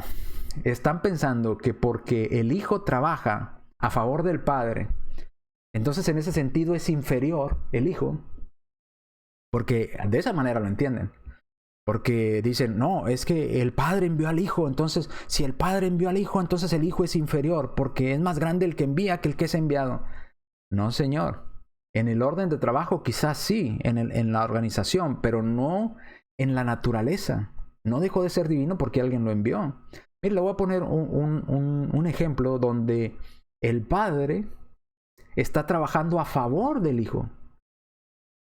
están pensando que porque el hijo trabaja a favor del padre, entonces en ese sentido es inferior el hijo, porque de esa manera lo entienden. Porque dicen, no, es que el padre envió al hijo, entonces si el padre envió al hijo, entonces el hijo es inferior, porque es más grande el que envía que el que es enviado. No, señor. En el orden de trabajo quizás sí, en la organización, pero no en la naturaleza. No dejó de ser divino porque alguien lo envió. Mire, le voy a poner un ejemplo donde el padre está trabajando a favor del hijo.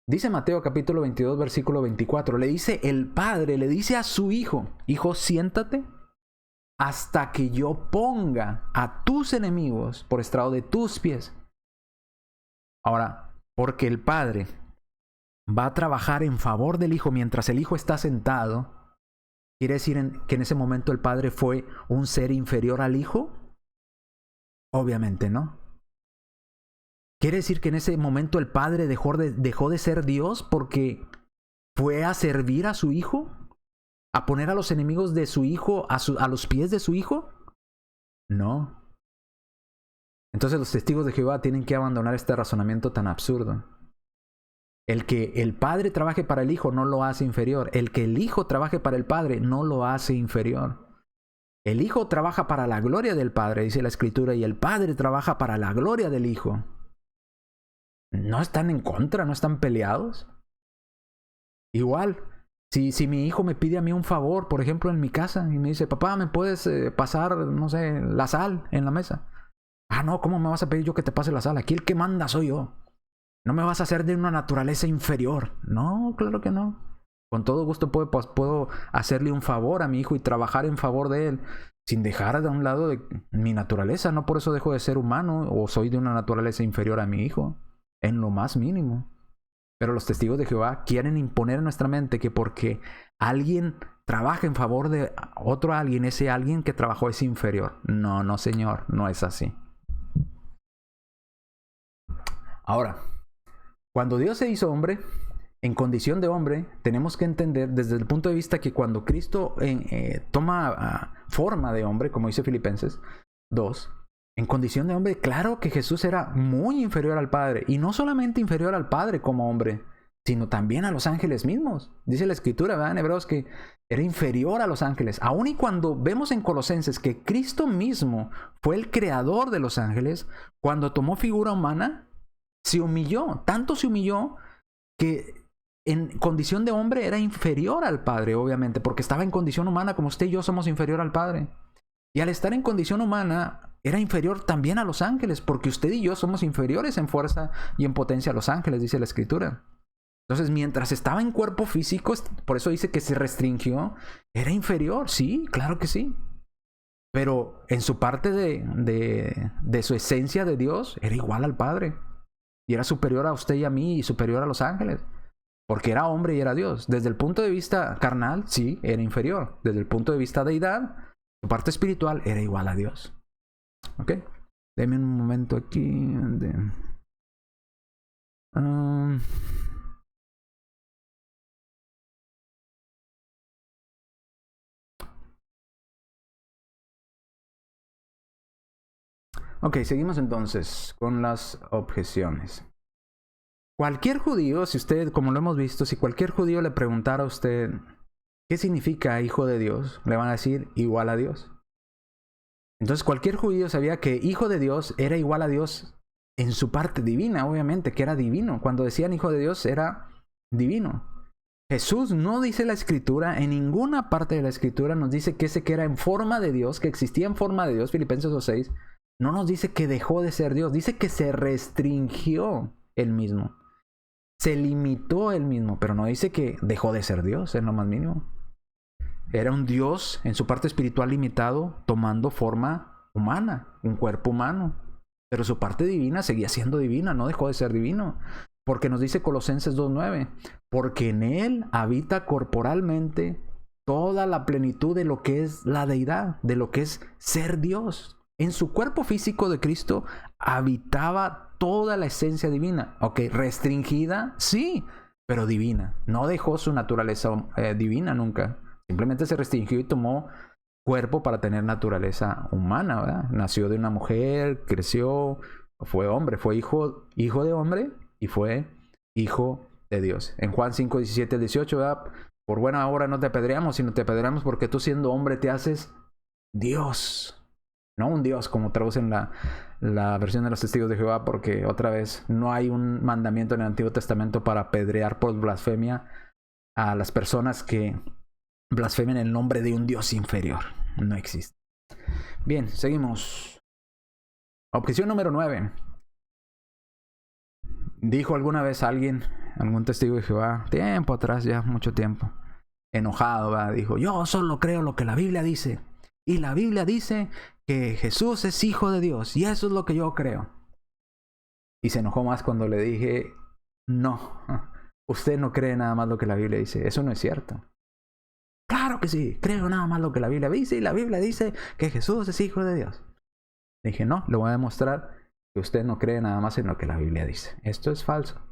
Dice Mateo capítulo 22, versículo 24. Le dice el padre, le dice a su hijo, hijo, siéntate hasta que yo ponga a tus enemigos por estrado de tus pies. Ahora, porque el padre va a trabajar en favor del hijo mientras el hijo está sentado, ¿quiere decir que en ese momento el padre fue un ser inferior al hijo? Obviamente no. ¿Quiere decir que en ese momento el padre dejó de ser Dios porque fue a servir a su hijo? ¿A poner a los enemigos de su hijo a los pies de su hijo? No. Entonces los testigos de Jehová tienen que abandonar este razonamiento tan absurdo. El que el padre trabaje para el hijo no lo hace inferior. El que el hijo trabaje para el padre no lo hace inferior. El hijo trabaja para la gloria del padre, dice la escritura, y el padre trabaja para la gloria del hijo. No están en contra, no están peleados. Igual, si mi hijo me pide a mí un favor, por ejemplo, en mi casa, y me dice, papá, ¿me puedes pasar, no sé, la sal en la mesa? Ah, no, ¿cómo me vas a pedir yo que te pase la sal? Aquí el que manda soy yo. No me vas a hacer de una naturaleza inferior. No, claro que no. Con todo gusto puedo hacerle un favor a mi hijo y trabajar en favor de él, sin dejar de un lado de mi naturaleza. No por eso dejo de ser humano o soy de una naturaleza inferior a mi hijo, en lo más mínimo. Pero los testigos de Jehová quieren imponer en nuestra mente que porque alguien trabaja en favor de otro alguien, ese alguien que trabajó es inferior. No, no, señor, no es así. Ahora, cuando Dios se hizo hombre, en condición de hombre, tenemos que entender desde el punto de vista que cuando Cristo toma forma de hombre, como dice Filipenses 2, en condición de hombre, claro que Jesús era muy inferior al Padre. Y no solamente inferior al Padre como hombre, sino también a los ángeles mismos. Dice la Escritura, ¿verdad? En Hebreos, que era inferior a los ángeles. Aún y cuando vemos en Colosenses que Cristo mismo fue el creador de los ángeles, cuando tomó figura humana, se humilló. Tanto se humilló que en condición de hombre era inferior al Padre, obviamente, porque estaba en condición humana, como usted y yo somos inferior al Padre. Y al estar en condición humana, era inferior también a los ángeles, porque usted y yo somos inferiores en fuerza y en potencia a los ángeles, dice la Escritura. Entonces, mientras estaba en cuerpo físico, por eso dice que se restringió, era inferior, sí, claro que sí. Pero en su parte de su esencia de Dios, era igual al Padre. Y era superior a usted y a mí, y superior a los ángeles. Porque era hombre y era Dios. Desde el punto de vista carnal, sí, era inferior. Desde el punto de vista deidad, su parte espiritual era igual a Dios. ¿Ok? Deme un momento aquí. Ok, seguimos entonces con las objeciones. Cualquier judío, si usted, como lo hemos visto, si cualquier judío le preguntara a usted qué significa hijo de Dios, le van a decir igual a Dios. Entonces cualquier judío sabía que hijo de Dios era igual a Dios en su parte divina, obviamente, que era divino. Cuando decían hijo de Dios era divino. Jesús no dice la escritura, en ninguna parte de la escritura nos dice que ese que era en forma de Dios, que existía en forma de Dios, Filipenses 2:6, no nos dice que dejó de ser Dios, dice que se restringió él mismo. Se limitó él mismo, pero no dice que dejó de ser Dios en lo más mínimo. Era un Dios en su parte espiritual limitado, tomando forma humana, un cuerpo humano. Pero su parte divina seguía siendo divina, no dejó de ser divino. Porque nos dice Colosenses 2:9, porque en él habita corporalmente toda la plenitud de lo que es la deidad, de lo que es ser Dios. En su cuerpo físico de Cristo habitaba toda la esencia divina. Ok, restringida, sí, pero divina. No dejó su naturaleza divina nunca. Simplemente se restringió y tomó cuerpo para tener naturaleza humana, ¿verdad? Nació de una mujer, creció, fue hombre, fue hijo de hombre y fue hijo de Dios. En Juan 5:17-18, ¿verdad? Por buena obra no te apedreamos, sino te apedreamos porque tú siendo hombre te haces Dios. No un Dios como traducen la versión de los testigos de Jehová, porque otra vez no hay un mandamiento en el Antiguo Testamento para apedrear por blasfemia a las personas que blasfemen el nombre de un Dios inferior. No existe. Bien, seguimos. Objeción número 9. Dijo alguna vez alguien, algún testigo de Jehová, tiempo atrás ya, mucho tiempo, enojado, ¿verdad? Dijo, yo solo creo lo que la Biblia dice. Y la Biblia dice que Jesús es hijo de Dios. Y eso es lo que yo creo. Y se enojó más cuando le dije, no, usted no cree nada más lo que la Biblia dice. Eso no es cierto. Claro que sí, creo nada más lo que la Biblia dice. Y la Biblia dice que Jesús es hijo de Dios. Le dije, no, le voy a demostrar que usted no cree nada más en lo que la Biblia dice. Esto es falso.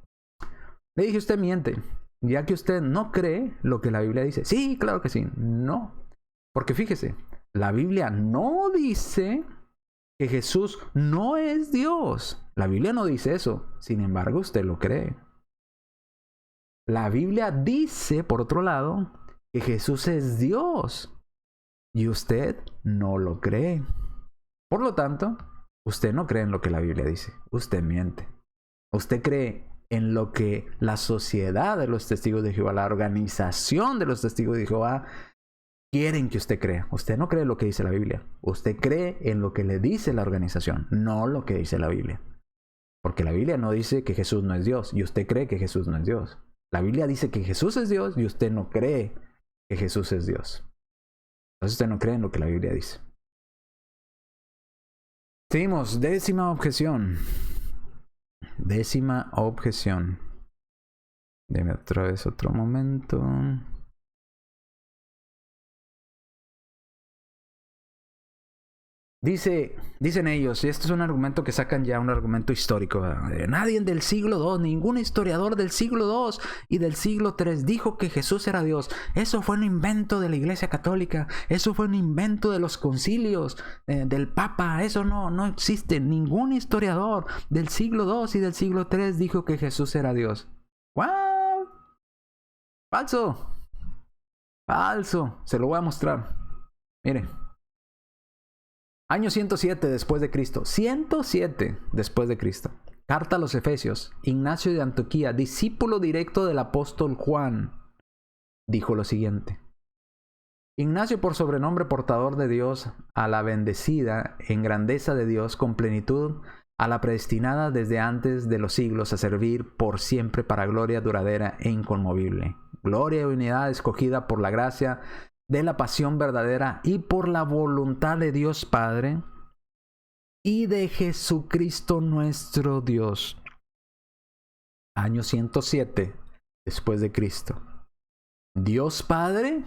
Le dije, usted miente, ya que usted no cree lo que la Biblia dice. Sí, claro que sí. No. Porque fíjese, la Biblia no dice que Jesús no es Dios. La Biblia no dice eso. Sin embargo, usted lo cree. La Biblia dice, por otro lado, que Jesús es Dios. Y usted no lo cree. Por lo tanto, usted no cree en lo que la Biblia dice. Usted miente. Usted cree en lo que la sociedad de los testigos de Jehová, la organización de los testigos de Jehová, quieren que usted crea. Usted no cree lo que dice la Biblia. Usted cree en lo que le dice la organización, no lo que dice la Biblia. Porque la Biblia no dice que Jesús no es Dios y usted cree que Jesús no es Dios. La Biblia dice que Jesús es Dios y usted no cree que Jesús es Dios. Entonces usted no cree en lo que la Biblia dice. Seguimos, décima objeción. Décima objeción. Deme otra vez otro momento. Dicen ellos, y esto es un argumento que sacan ya, un argumento histórico. Nadie del siglo II, ningún historiador del siglo II y del siglo III dijo que Jesús era Dios. Eso fue un invento de la Iglesia Católica. Eso fue un invento de los concilios, del Papa. Eso no existe. Ningún historiador del siglo II y del siglo III dijo que Jesús era Dios. ¡Wow! ¡Falso! ¡Falso! Se lo voy a mostrar. Mire. Año 107 después de Cristo. 107 después de Cristo. Carta a los Efesios. Ignacio de Antioquía, discípulo directo del apóstol Juan, dijo lo siguiente. Ignacio, por sobrenombre portador de Dios, a la bendecida en grandeza de Dios con plenitud, a la predestinada desde antes de los siglos a servir por siempre para gloria duradera e inconmovible. Gloria y unidad escogida por la gracia de la pasión verdadera y por la voluntad de Dios Padre y de Jesucristo nuestro Dios. Año 107 después de Cristo. Dios Padre,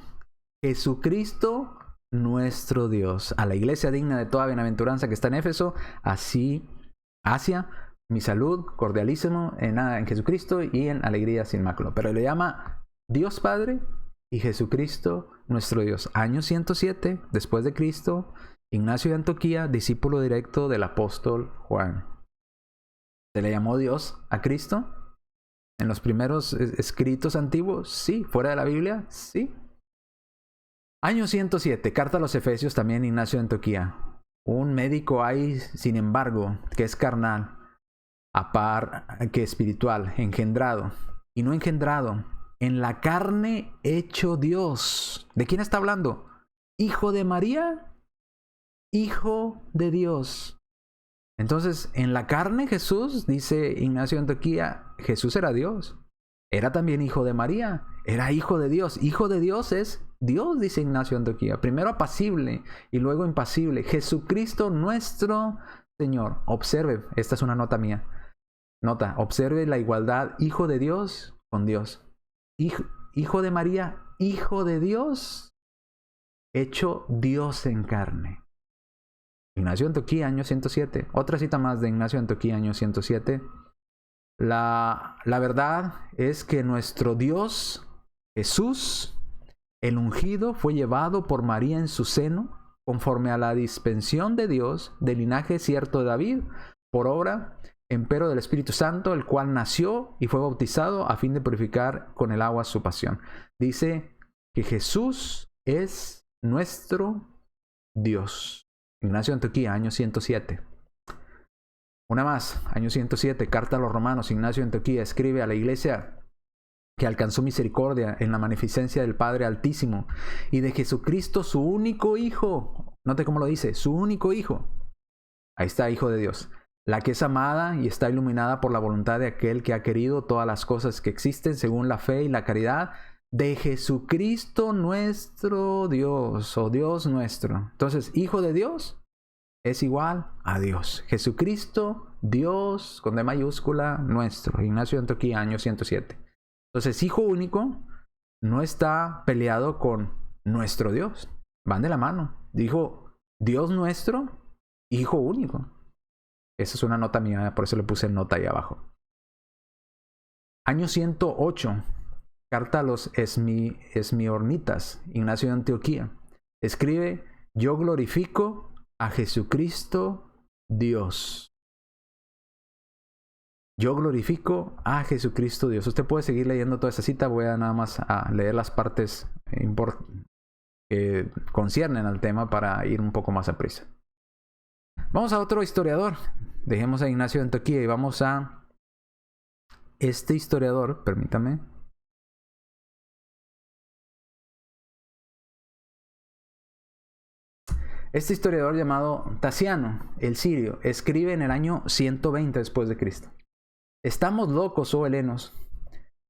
Jesucristo nuestro Dios. A la iglesia digna de toda bienaventuranza que está en Éfeso, así, Asia, mi salud, cordialísimo en Jesucristo y en alegría sin mácula. Pero le llama Dios Padre y Jesucristo nuestro Dios. Año 107 después de Cristo, Ignacio de Antioquía, discípulo directo del apóstol Juan. ¿Se le llamó Dios a Cristo? ¿En los primeros escritos antiguos? Sí. ¿Fuera de la Biblia? Sí. Año 107, carta a los Efesios, también Ignacio de Antioquía. Un médico hay, sin embargo, que es carnal, a par que espiritual, engendrado, y no engendrado, en la carne hecho Dios. ¿De quién está hablando? ¿Hijo de María? Hijo de Dios. Entonces, en la carne Jesús, dice Ignacio de Antioquía, Jesús era Dios. Era también hijo de María. Era hijo de Dios. Hijo de Dios es Dios, dice Ignacio de Antioquía. Primero apacible y luego impasible. Jesucristo nuestro Señor. Observe, esta es una nota mía. Nota, observe la igualdad. Hijo de Dios con Dios. Hijo de María, hijo de Dios, hecho Dios en carne. Ignacio de Antioquía, año 107. Otra cita más de Ignacio de Antioquía, año 107. La verdad es que nuestro Dios, Jesús, el ungido, fue llevado por María en su seno, conforme a la dispensión de Dios, del linaje cierto de David, por obra, empero del Espíritu Santo, el cual nació y fue bautizado a fin de purificar con el agua su pasión. Dice que Jesús es nuestro Dios. Ignacio de Antioquía, año 107. Una más, año 107, carta a los romanos. Ignacio de Antioquía escribe a la iglesia que alcanzó misericordia en la magnificencia del Padre Altísimo y de Jesucristo, su único Hijo. Note cómo lo dice, su único Hijo. Ahí está, Hijo de Dios. La que es amada y está iluminada por la voluntad de aquel que ha querido todas las cosas que existen según la fe y la caridad de Jesucristo nuestro Dios, o Dios nuestro. Entonces, Hijo de Dios es igual a Dios. Jesucristo, Dios, con D mayúscula, nuestro. Ignacio de Antioquía, año 107. Entonces, Hijo único no está peleado con nuestro Dios. Van de la mano. Dijo, Dios nuestro, Hijo único. Esa es una nota mía, por eso le puse nota ahí abajo. Año 108. Carta a los esmirnitas. Ignacio de Antioquía. Escribe, yo glorifico a Jesucristo Dios. Yo glorifico a Jesucristo Dios. Usted puede seguir leyendo toda esa cita. Voy a nada más a leer las partes que conciernen al tema para ir un poco más a prisa. Vamos a otro historiador. Dejemos a Ignacio de Antioquía y vamos a este historiador. Permítame. Este historiador llamado Tasiano, el sirio, escribe en el año 120 después de Cristo. Estamos locos, oh helenos.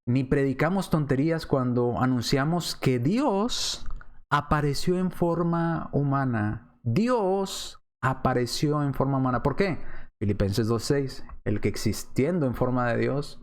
Ni predicamos tonterías cuando anunciamos que Dios apareció en forma humana. Dios apareció en forma humana. ¿Por qué? Filipenses 2:6. El que existiendo en forma de Dios,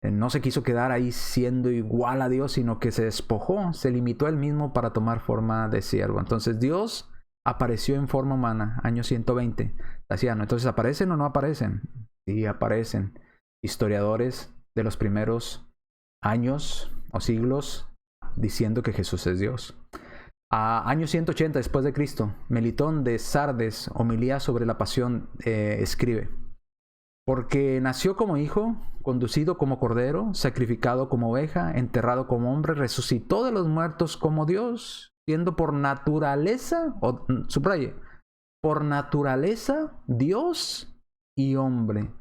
no se quiso quedar ahí siendo igual a Dios, sino que se despojó, se limitó a él mismo para tomar forma de siervo. Entonces Dios apareció en forma humana, año 120. Tasiano. Entonces, ¿aparecen o no aparecen? Sí, aparecen. Historiadores de los primeros años o siglos diciendo que Jesús es Dios. A año 180 después de Cristo, Melitón de Sardes, homilía sobre la pasión, escribe: porque nació como hijo, conducido como cordero, sacrificado como oveja, enterrado como hombre, resucitó de los muertos como Dios, siendo por naturaleza, o subraye, por naturaleza Dios y hombre.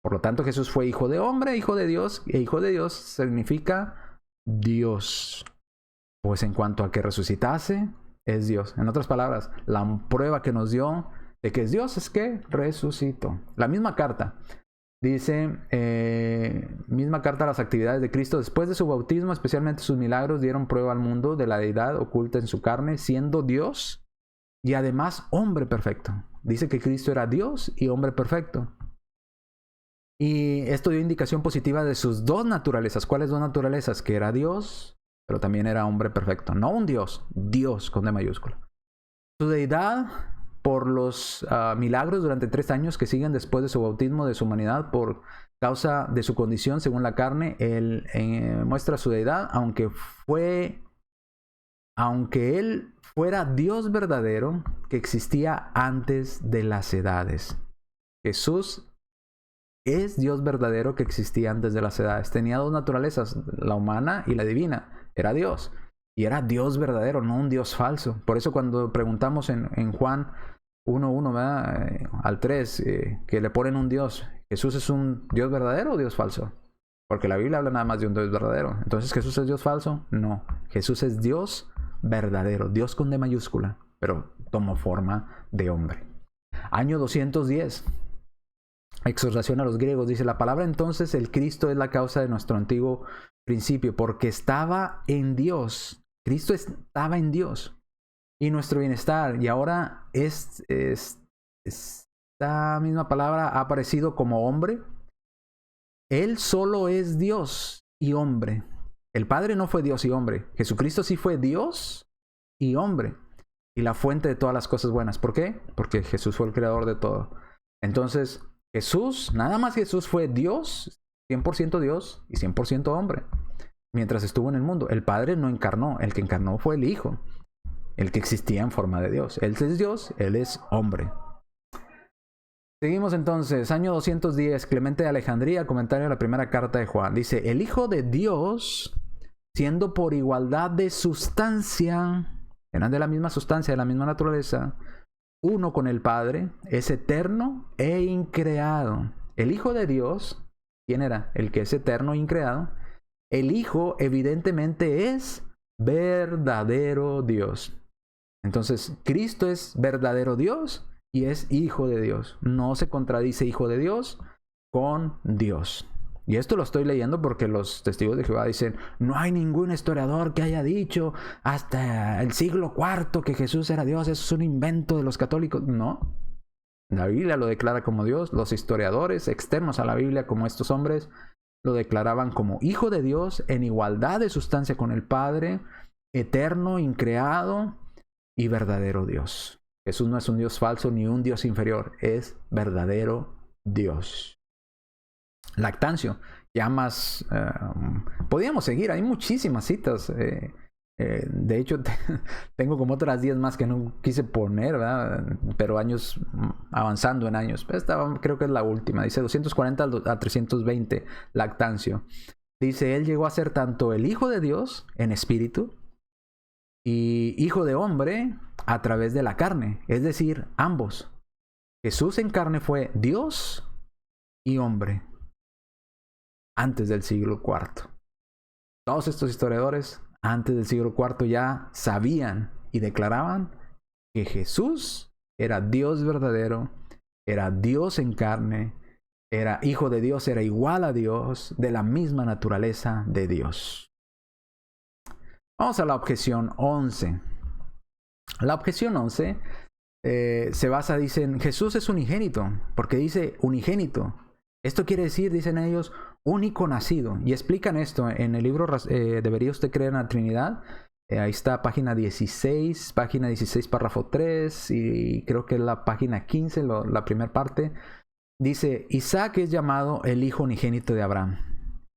Por lo tanto, Jesús fue hijo de hombre, hijo de Dios, e hijo de Dios significa Dios. Pues en cuanto a que resucitase, es Dios. En otras palabras, la prueba que nos dio de que es Dios es que resucitó. La misma carta dice, misma carta a las actividades de Cristo. Después de su bautismo, especialmente sus milagros, dieron prueba al mundo de la deidad oculta en su carne, siendo Dios y además hombre perfecto. Dice que Cristo era Dios y hombre perfecto. Y esto dio indicación positiva de sus dos naturalezas. ¿Cuáles dos naturalezas? Que era Dios, pero también era hombre perfecto. No un Dios, Dios con D mayúscula. Su deidad por los milagros durante 3 años que siguen después de su bautismo de su humanidad por causa de su condición según la carne. Él muestra su deidad, aunque fue aunque Él fuera Dios verdadero que existía antes de las edades. Jesús es Dios verdadero que existía antes de las edades. Tenía dos naturalezas, la humana y la divina. Era Dios. Y era Dios verdadero, no un Dios falso. Por eso cuando preguntamos en Juan 1:1, ¿verdad? Al 3, que le ponen un Dios, ¿Jesús es un Dios verdadero o Dios falso? Porque la Biblia habla nada más de un Dios verdadero. Entonces, ¿Jesús es Dios falso? No. Jesús es Dios verdadero. Dios con D mayúscula, pero tomó forma de hombre. Año 210. Exhortación a los griegos. Dice la palabra entonces, el Cristo es la causa de nuestro antiguo principio, porque estaba en Dios. Cristo estaba en Dios. Y nuestro bienestar. Y ahora esta misma palabra ha aparecido como hombre. Él solo es Dios y hombre. El Padre no fue Dios y hombre. Jesucristo sí fue Dios y hombre. Y la fuente de todas las cosas buenas. ¿Por qué? Porque Jesús fue el creador de todo. Entonces, Jesús, nada más Jesús fue Dios, 100% Dios y 100% hombre. Mientras estuvo en el mundo. El Padre no encarnó. El que encarnó fue el Hijo. El que existía en forma de Dios. Él es Dios, Él es hombre. Seguimos entonces, año 210, Clemente de Alejandría, comentario de la primera carta de Juan. Dice, el Hijo de Dios, siendo por igualdad de sustancia, eran de la misma sustancia, de la misma naturaleza, uno con el Padre, es eterno e increado. El Hijo de Dios, ¿quién era? El que es eterno e increado. El Hijo evidentemente es verdadero Dios. Entonces, Cristo es verdadero Dios y es Hijo de Dios. No se contradice Hijo de Dios con Dios. Y esto lo estoy leyendo porque los testigos de Jehová dicen, no hay ningún historiador que haya dicho hasta el siglo IV que Jesús era Dios. Eso es un invento de los católicos. No. La Biblia lo declara como Dios. Los historiadores externos a la Biblia, como estos hombres, lo declaraban como Hijo de Dios en igualdad de sustancia con el Padre, eterno, increado y verdadero Dios. Jesús no es un Dios falso ni un Dios inferior, es verdadero Dios. Lactancio, ya más... podríamos seguir, hay muchísimas citas. De hecho, tengo como otras 10 más que no quise poner, ¿verdad? Pero años, avanzando en años. Esta creo que es la última, dice 240 a 320, Lactancio. Dice, Él llegó a ser tanto el Hijo de Dios en espíritu, y Hijo de hombre a través de la carne, es decir, ambos. Jesús en carne fue Dios y hombre antes del siglo IV. Todos estos historiadores antes del siglo IV ya sabían y declaraban que Jesús era Dios verdadero, era Dios en carne, era Hijo de Dios, era igual a Dios, de la misma naturaleza de Dios. Vamos a la objeción 11. La objeción 11 se basa, dicen, Jesús es unigénito. Porque dice unigénito. Esto quiere decir, dicen ellos, único nacido. Y explican esto en el libro ¿Debería usted creer en la Trinidad? Ahí está, página 16, párrafo 3. Y creo que es la página 15, la primera parte. Dice, Isaac es llamado el hijo unigénito de Abraham.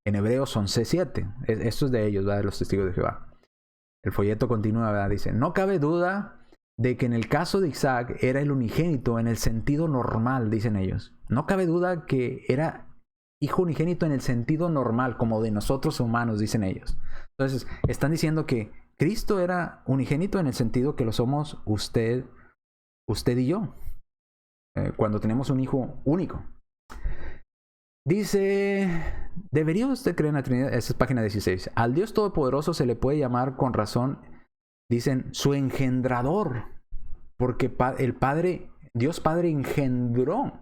En Hebreos 11:7. Esto es de ellos, ¿verdad? De los testigos de Jehová. El folleto continúa, ¿verdad? Dice, no cabe duda de que en el caso de Isaac era el unigénito en el sentido normal, dicen ellos. No cabe duda que era hijo unigénito en el sentido normal, como de nosotros humanos, dicen ellos. Entonces, están diciendo que Cristo era unigénito en el sentido que lo somos usted y yo, cuando tenemos un hijo único. Dice, ¿debería usted creer en la Trinidad? Esa es página 16. Al Dios Todopoderoso se le puede llamar con razón, dicen, su engendrador. Porque el Padre, Dios Padre engendró,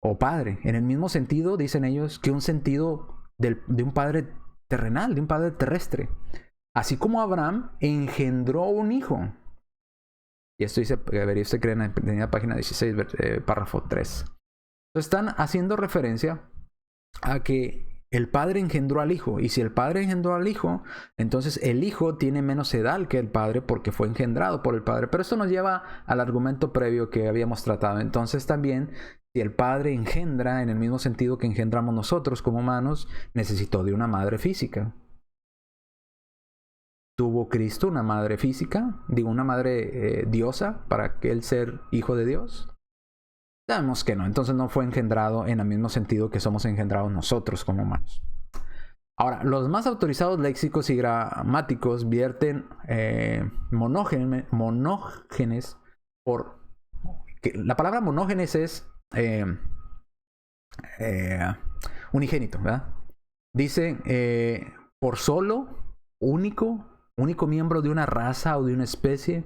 o Padre, en el mismo sentido, dicen ellos, que un sentido de un Padre terrenal, de un Padre terrestre. Así como Abraham engendró un hijo. Y esto dice, debería usted creer en la página 16, párrafo 3. Entonces están haciendo referencia a que el Padre engendró al Hijo. Y si el Padre engendró al Hijo, entonces el Hijo tiene menos edad que el Padre porque fue engendrado por el Padre. Pero esto nos lleva al argumento previo que habíamos tratado. Entonces también, si el Padre engendra en el mismo sentido que engendramos nosotros como humanos, necesitó de una madre física. tuvo Cristo una madre física, una madre diosa para que él ser hijo de Dios? Sabemos que no, entonces no fue engendrado en el mismo sentido que somos engendrados nosotros como humanos. Ahora, los más autorizados léxicos y gramáticos vierten monógenes por... la palabra monógenes es unigénito, ¿verdad? Dice por solo, único miembro de una raza o de una especie.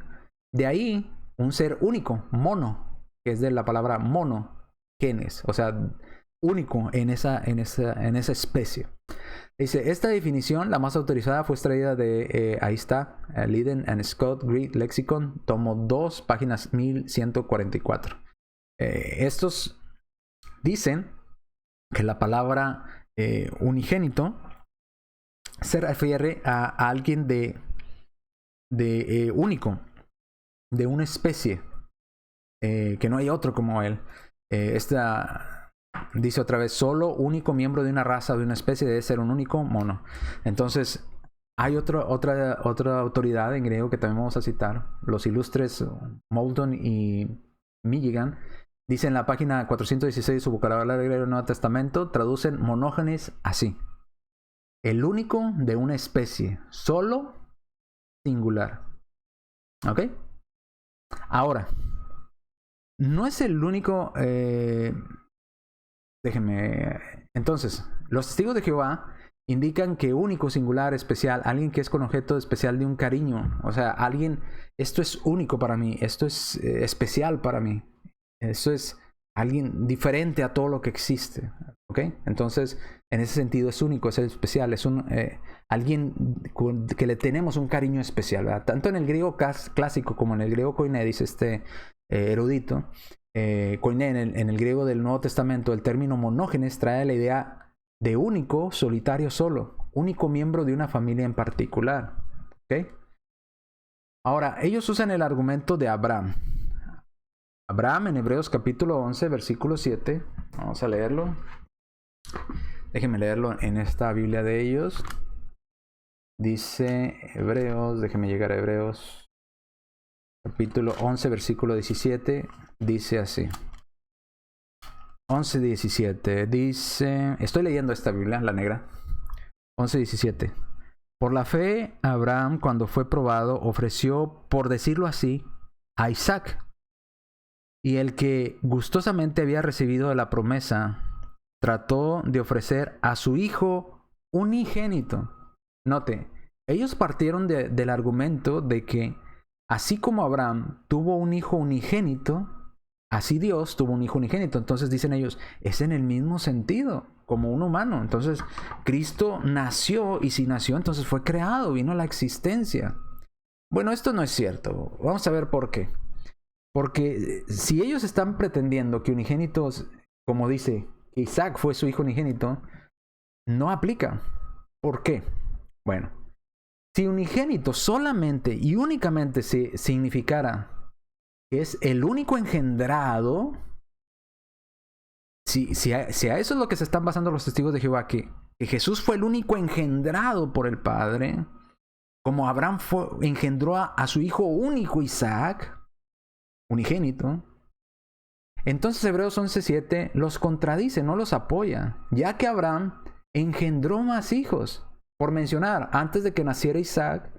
De ahí un ser único, mono, que es de la palabra mono, genes, o sea, único en esa especie. Dice, esta definición, la más autorizada, fue extraída de, ahí está, Leiden and Scott Greek Lexicon, tomo 2, páginas 1144. Estos dicen que la palabra unigénito se refiere a alguien de único, de una especie, que no hay otro como él. Dice otra vez, solo único miembro de una raza o de una especie debe ser un único mono. Entonces, hay otra autoridad en griego que también vamos a citar, los ilustres Moulton y Milligan. Dice en la página 416 de su vocabulario del Nuevo Testamento, traducen monógenes así: el único de una especie, solo, singular. ¿Ok? Ahora, no es el único... Entonces, los testigos de Jehová indican que único, singular, especial, alguien que es con objeto especial de un cariño. O sea, alguien, esto es único para mí, esto es especial para mí. Esto es alguien diferente a todo lo que existe. ¿Ok? Entonces, en ese sentido es único, es especial, es alguien que le tenemos un cariño especial, ¿verdad? Tanto en el griego clásico como en el griego koiné, dice este erudito. Koiné, en el griego del Nuevo Testamento, el término monógenes trae la idea de único, solitario, solo, único miembro de una familia en particular. ¿Okay? Ahora, ellos usan el argumento de Abraham. Abraham en Hebreos capítulo 11, versículo 7. Vamos a leerlo. Déjenme leerlo en esta Biblia de ellos. Dice Hebreos, déjenme llegar a Hebreos. Capítulo 11, versículo 17. Dice así. 11:17. Dice... Estoy leyendo esta Biblia, la negra. 11:17. Por la fe, Abraham, cuando fue probado, ofreció, por decirlo así, a Isaac. Y el que gustosamente había recibido la promesa, trató de ofrecer a su hijo unigénito. Note, ellos partieron del argumento de que así como Abraham tuvo un hijo unigénito, así Dios tuvo un hijo unigénito. Entonces dicen ellos, es en el mismo sentido, como un humano. Entonces Cristo nació, y si nació, entonces fue creado, vino a la existencia. Bueno, esto no es cierto. Vamos a ver por qué. Porque si ellos están pretendiendo que unigénitos, como dice, que Isaac fue su hijo unigénito, no aplica. ¿Por qué? Bueno, si unigénito solamente y únicamente significara que es el único engendrado, si a eso es lo que se están basando los testigos de Jehová, que Jesús fue el único engendrado por el Padre, como Abraham engendró a su hijo único Isaac, unigénito, entonces Hebreos 11:7 los contradice, no los apoya, ya que Abraham engendró más hijos. Por mencionar, antes de que naciera Isaac,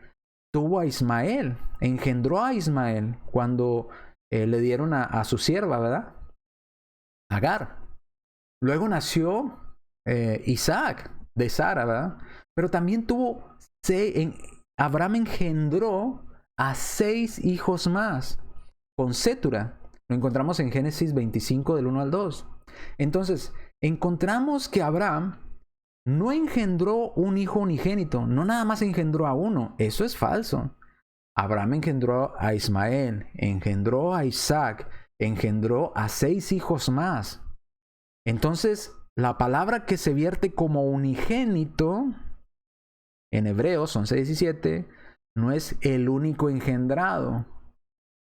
tuvo a Ismael, engendró a Ismael cuando le dieron a su sierva, ¿verdad? Agar. Luego nació Isaac de Sara, ¿verdad? Pero también Abraham engendró a 6 hijos más con Cetura. Lo encontramos en Génesis 25 del 1 al 2. Entonces, encontramos que Abraham no engendró un hijo unigénito, no nada más engendró a uno. Eso es falso. Abraham engendró a Ismael, engendró a Isaac, engendró a 6 hijos más. Entonces, la palabra que se vierte como unigénito en Hebreos 11:17 no es el único engendrado.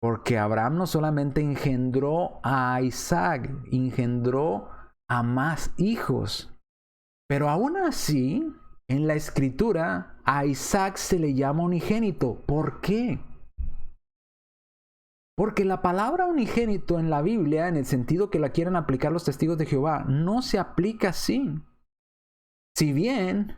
Porque Abraham no solamente engendró a Isaac, engendró a más hijos. Pero aún así, en la escritura a Isaac se le llama unigénito. ¿Por qué? Porque la palabra unigénito en la Biblia, en el sentido que la quieren aplicar los testigos de Jehová, no se aplica así. Si bien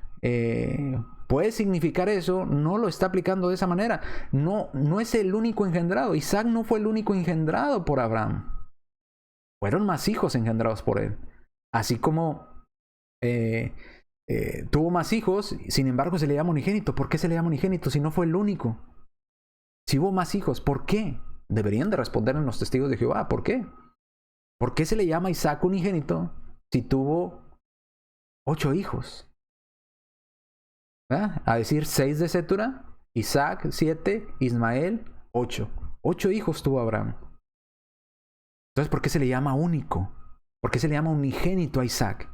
puede significar eso, no lo está aplicando de esa manera. No es el único engendrado. Isaac no fue el único engendrado por Abraham. Fueron más hijos engendrados por él. Así como tuvo más hijos, sin embargo se le llama unigénito. ¿Por qué se le llama unigénito si no fue el único? Si hubo más hijos, ¿por qué? Deberían de responder en los testigos de Jehová. ¿Por qué? ¿Por qué se le llama Isaac unigénito si tuvo 8 hijos? A decir 6 de Cetura, Isaac 7, Ismael 8. 8 hijos tuvo Abraham. Entonces, ¿por qué se le llama único? ¿Por qué se le llama unigénito a Isaac?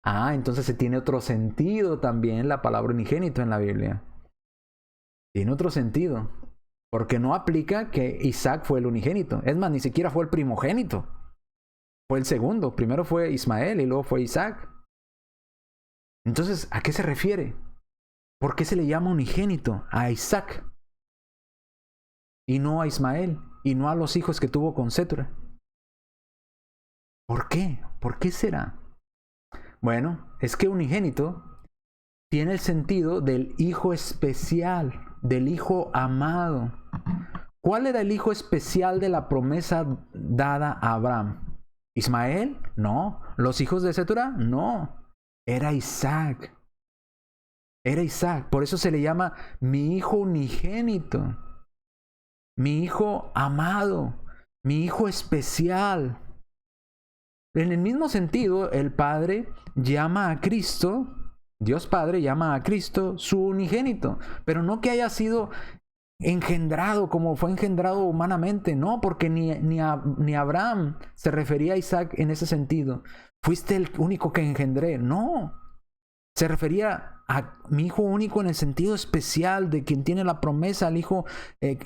Entonces se tiene otro sentido también la palabra unigénito en la Biblia. Tiene otro sentido. Porque no aplica que Isaac fue el unigénito. Es más, ni siquiera fue el primogénito. Fue el segundo. Primero fue Ismael y luego fue Isaac. Entonces, ¿a qué se refiere? ¿Por qué se le llama unigénito a Isaac? Y no a Ismael. Y no a los hijos que tuvo con Cetura. ¿Por qué? ¿Por qué será? Bueno, es que unigénito tiene el sentido del hijo especial, del hijo amado. ¿Cuál era el hijo especial de la promesa dada a Abraham? ¿Ismael? No. ¿Los hijos de Cetura? No. Era Isaac. Era Isaac. Por eso se le llama mi hijo unigénito. Mi hijo amado. Mi hijo especial. En el mismo sentido, el Padre llama a Cristo, Dios Padre llama a Cristo su unigénito. Pero no que haya sido engendrado como fue engendrado humanamente. No, porque ni Abraham se refería a Isaac en ese sentido. Fuiste el único que engendré. No. Se refería a mi hijo único en el sentido especial de quien tiene la promesa, al hijo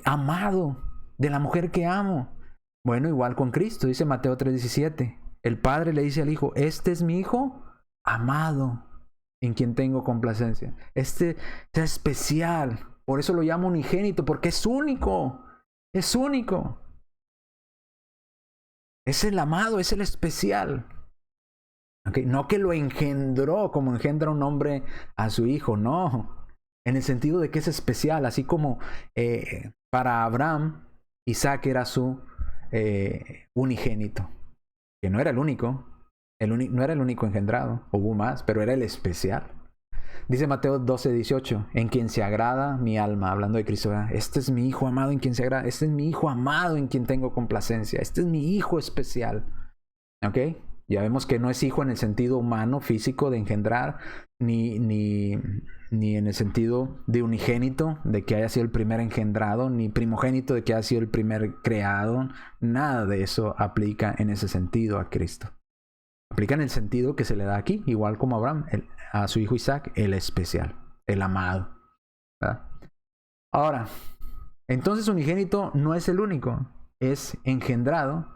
amado de la mujer que amo. Bueno, igual con Cristo, dice Mateo 3:17. El Padre le dice al Hijo, este es mi Hijo amado, en quien tengo complacencia. Este es especial. Por eso lo llamo unigénito, porque es único. Es único. Es el amado, es el especial. Okay. No que lo engendró como engendra un hombre a su hijo, no. En el sentido de que es especial, así como para Abraham, Isaac era su unigénito. Que no era el único, no era el único engendrado, hubo más, pero era el especial. Dice Mateo 12:18, en quien se agrada mi alma, hablando de Cristo, ¿verdad? Este es mi hijo amado en quien se agrada, este es mi hijo amado en quien tengo complacencia, este es mi hijo especial. ¿Ok? Ya vemos que no es hijo en el sentido humano, físico de engendrar, ni en el sentido de unigénito, de que haya sido el primer engendrado, ni primogénito de que haya sido el primer creado. Nada de eso aplica en ese sentido a Cristo. Aplica en el sentido que se le da aquí, igual como Abraham, a su hijo Isaac, el especial, el amado. ¿Verdad? Ahora, entonces unigénito no es el único, es engendrado,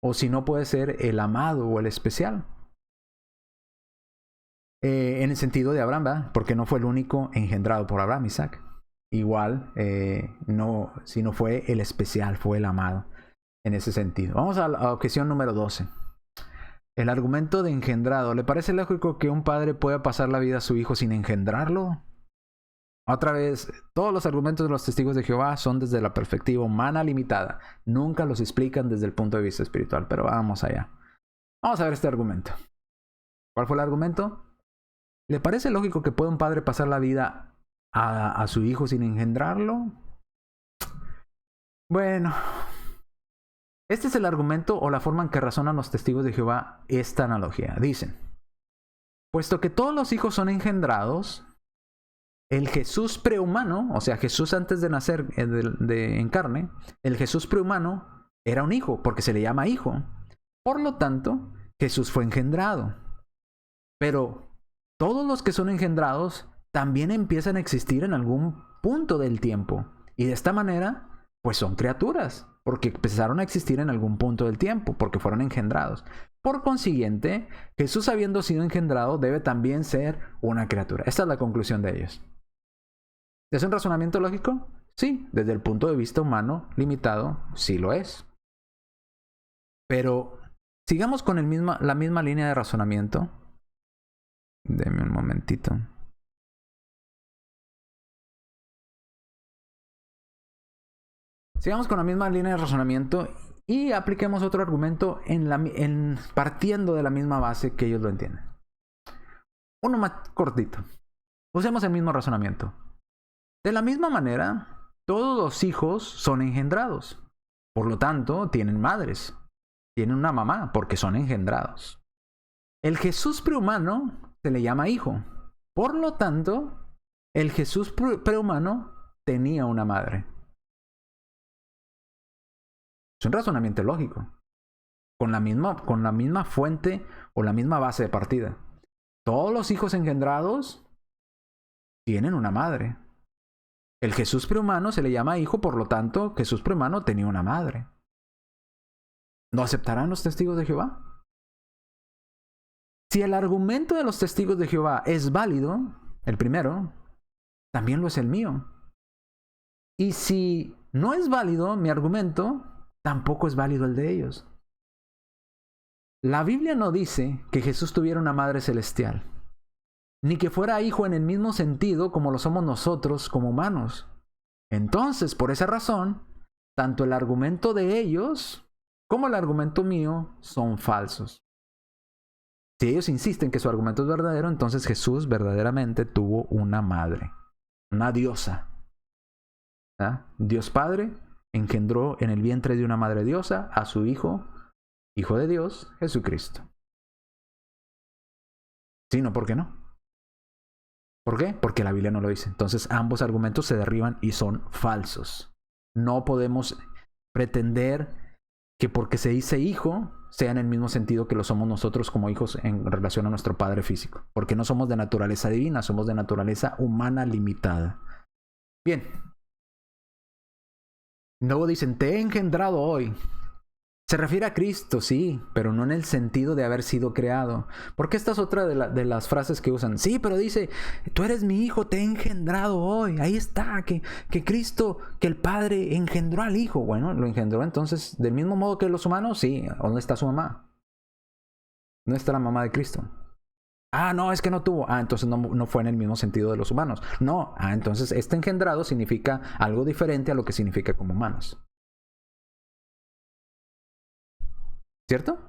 o si no puede ser el amado o el especial. En el sentido de Abraham, ¿verdad? Porque no fue el único engendrado por Abraham, Isaac. Igual, si no fue el especial, fue el amado. En ese sentido. Vamos a la objeción número 12. El argumento de engendrado. ¿Le parece lógico que un padre pueda pasar la vida a su hijo sin engendrarlo? Otra vez, todos los argumentos de los testigos de Jehová son desde la perspectiva humana limitada. Nunca los explican desde el punto de vista espiritual. Pero vamos allá. Vamos a ver este argumento. ¿Cuál fue el argumento? ¿Le parece lógico que pueda un padre pasar la vida a su hijo sin engendrarlo? Bueno, este es el argumento o la forma en que razonan los testigos de Jehová esta analogía. Dicen, puesto que todos los hijos son engendrados, el Jesús prehumano, o sea, Jesús antes de nacer en carne, el Jesús prehumano era un hijo, porque se le llama hijo. Por lo tanto, Jesús fue engendrado. Pero todos los que son engendrados también empiezan a existir en algún punto del tiempo. Y de esta manera, Pues son criaturas, porque empezaron a existir en algún punto del tiempo, porque fueron engendrados. Por consiguiente, Jesús, habiendo sido engendrado, debe también ser una criatura. Esta es la conclusión de ellos. ¿Es un razonamiento lógico? Sí, desde el punto de vista humano limitado, sí lo es. Pero sigamos con la misma línea de razonamiento. Deme un momentito. Sigamos con la misma línea de razonamiento y apliquemos otro argumento partiendo de la misma base que ellos lo entienden. Uno más cortito. Usemos el mismo razonamiento. De la misma manera, todos los hijos son engendrados. Por lo tanto, tienen madres. Tienen una mamá porque son engendrados. El Jesús prehumano se le llama hijo. Por lo tanto, el Jesús prehumano tenía una madre. Es un razonamiento lógico. Con la misma fuente o la misma base de partida. Todos los hijos engendrados tienen una madre. El Jesús prehumano se le llama hijo, por lo tanto, Jesús prehumano tenía una madre. ¿No aceptarán los testigos de Jehová? Si el argumento de los testigos de Jehová es válido, el primero, también lo es el mío. Y si no es válido mi argumento, tampoco es válido el de ellos. La Biblia no dice que Jesús tuviera una madre celestial, ni que fuera hijo en el mismo sentido como lo somos nosotros como humanos. Entonces, por esa razón, tanto el argumento de ellos como el argumento mío son falsos. Si ellos insisten que su argumento es verdadero, entonces Jesús verdaderamente tuvo una madre, una diosa. ¿Ah? Dios Padre engendró en el vientre de una madre diosa a su Hijo, Hijo de Dios, Jesucristo. Sí, no, ¿por qué no? ¿Por qué? Porque la Biblia no lo dice. Entonces ambos argumentos se derriban y son falsos. No podemos pretender que porque se dice hijo, sea en el mismo sentido que lo somos nosotros como hijos en relación a nuestro padre físico. Porque no somos de naturaleza divina, somos de naturaleza humana limitada. Bien. Luego dicen, te he engendrado hoy. Se refiere a Cristo, sí, pero no en el sentido de haber sido creado. Porque esta es otra de las frases que usan. Sí, pero dice, tú eres mi hijo, te he engendrado hoy. Ahí está, que Cristo, que el Padre engendró al Hijo. Bueno, lo engendró entonces del mismo modo que los humanos, sí. ¿Dónde está su mamá? ¿Dónde está la mamá de Cristo? Ah, no, es que no tuvo. Ah, entonces no fue en el mismo sentido de los humanos. No, entonces este engendrado significa algo diferente a lo que significa como humanos. ¿Cierto?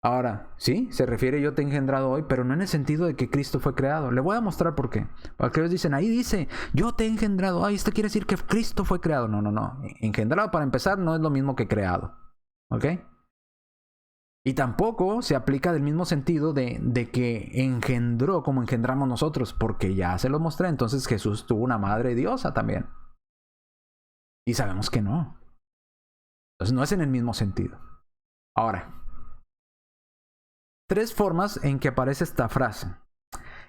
Ahora, sí, se refiere yo te he engendrado hoy, pero no en el sentido de que Cristo fue creado. Le voy a mostrar por qué. Porque ellos dicen, ahí dice, yo te he engendrado hoy. Esto quiere decir que Cristo fue creado. No. Engendrado, para empezar, no es lo mismo que creado. ¿Ok? Y tampoco se aplica del mismo sentido de que engendró como engendramos nosotros, porque ya se lo mostré. Entonces Jesús tuvo una madre diosa también. Y sabemos que no. Entonces no es en el mismo sentido. Ahora, tres formas en que aparece esta frase.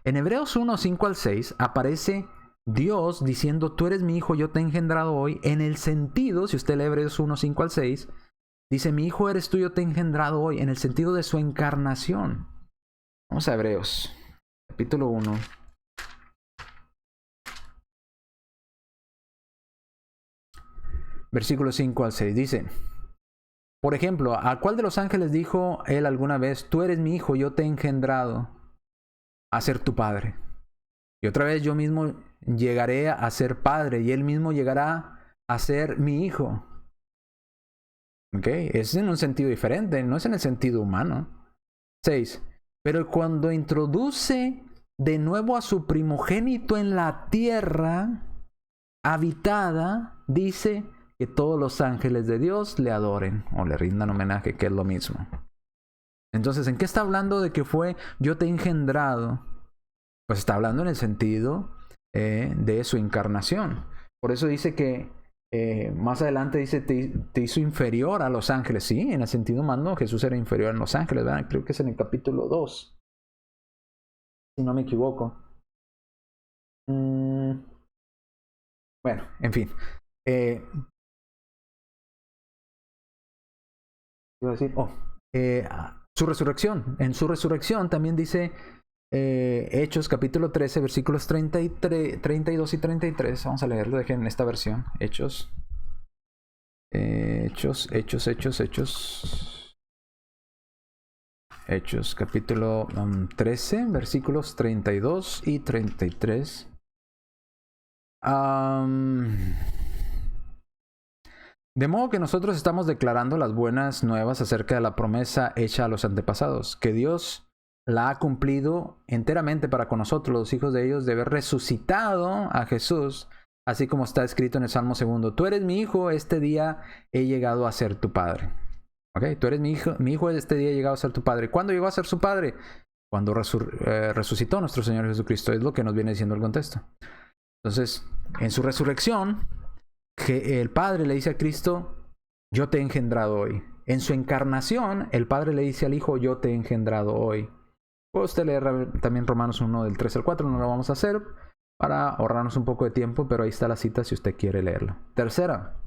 En Hebreos 1, 5 al 6 aparece Dios diciendo, tú eres mi hijo, yo te he engendrado hoy. En el sentido, si usted lee Hebreos 1, 5 al 6, dice, mi hijo eres tú, yo te he engendrado hoy. En el sentido de su encarnación. Vamos a Hebreos, capítulo 1. Versículos 5 al 6. Dice, por ejemplo, ¿a cuál de los ángeles dijo él alguna vez, tú eres mi hijo, yo te he engendrado a ser tu padre? Y otra vez yo mismo llegaré a ser padre y él mismo llegará a ser mi hijo. ¿Ok? Es en un sentido diferente, no es en el sentido humano. 6. Pero cuando introduce de nuevo a su primogénito en la tierra habitada, dice que todos los ángeles de Dios le adoren o le rindan homenaje, que es lo mismo. Entonces, ¿en qué está hablando de que fue yo te he engendrado? Pues está hablando en el sentido de su encarnación. Por eso dice que más adelante dice te hizo inferior a los ángeles. Sí, en el sentido humano Jesús era inferior a los ángeles, ¿verdad? Creo que es en el capítulo 2, si no me equivoco. Bueno, en fin. iba a decir? Su resurrección. En su resurrección también dice Hechos capítulo 13, versículos 32 y 33. Vamos a leerlo, dejen en esta versión. Hechos capítulo 13, versículos 32 y 33. De modo que nosotros estamos declarando las buenas nuevas acerca de la promesa hecha a los antepasados, que Dios la ha cumplido enteramente para con nosotros, los hijos de ellos, de haber resucitado a Jesús, así como está escrito en el Salmo 2. Tú eres mi hijo, este día he llegado a ser tu padre. ¿Ok? Tú eres mi hijo, este día he llegado a ser tu padre. ¿Cuándo llegó a ser su padre? Cuando resucitó nuestro Señor Jesucristo, es lo que nos viene diciendo el contexto. Entonces, en su resurrección, que el Padre le dice a Cristo, yo te he engendrado hoy. En su encarnación, el Padre le dice al Hijo, yo te he engendrado hoy. Puede usted leer también Romanos 1 del 3 al 4, no lo vamos a hacer para ahorrarnos un poco de tiempo, pero ahí está la cita si usted quiere leerla. Tercera,